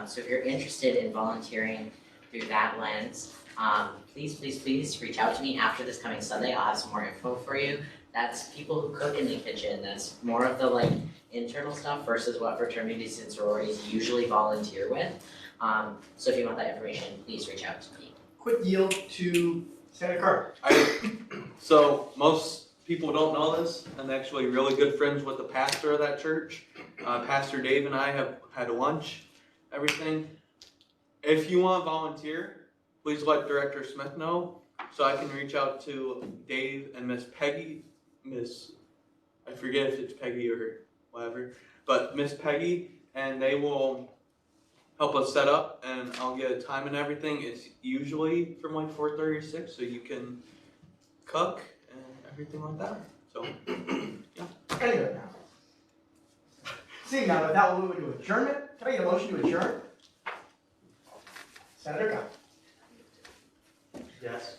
[SPEAKER 18] So if you're interested in volunteering through that lens, please reach out to me after this coming Sunday. I'll have some more info for you. That's people who cook in the kitchen. That's more of the internal stuff versus what fraternities and sororities usually volunteer with. So if you want that information, please reach out to me.
[SPEAKER 2] Quick yield to Senator Carter.
[SPEAKER 14] So most people don't know this. I'm actually really good friends with the pastor of that church. Pastor Dave and I have had lunch, everything. If you want to volunteer, please let Director Smith know so I can reach out to Dave and Miss Peggy. I forget if it's Peggy or whatever, but Miss Peggy, and they will help us set up, and I'll get a time and everything. It's usually from 4:30 to 6, so you can cook and everything like that. So, yeah.
[SPEAKER 2] Anyway, now. Seeing none, with that, we'll move into adjournment. Can I get a motion to adjourn? Senator Guy.
[SPEAKER 10] Yes.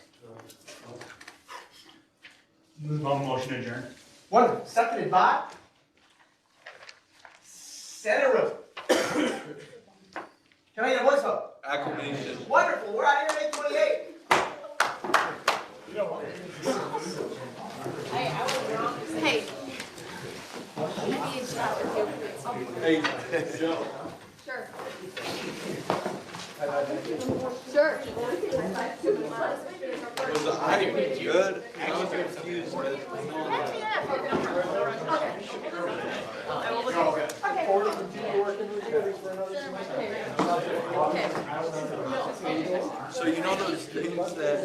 [SPEAKER 10] Motion to adjourn.
[SPEAKER 2] Wonderful. Seconded by Senator Rowe. Can I get a voice vote?
[SPEAKER 14] Acclamation.
[SPEAKER 2] Wonderful. We're out here at 8:28.
[SPEAKER 9] Hey.
[SPEAKER 14] Hey, Joe.
[SPEAKER 9] Sure. Sure.
[SPEAKER 14] Was the eye good? I was confused with So you know those things that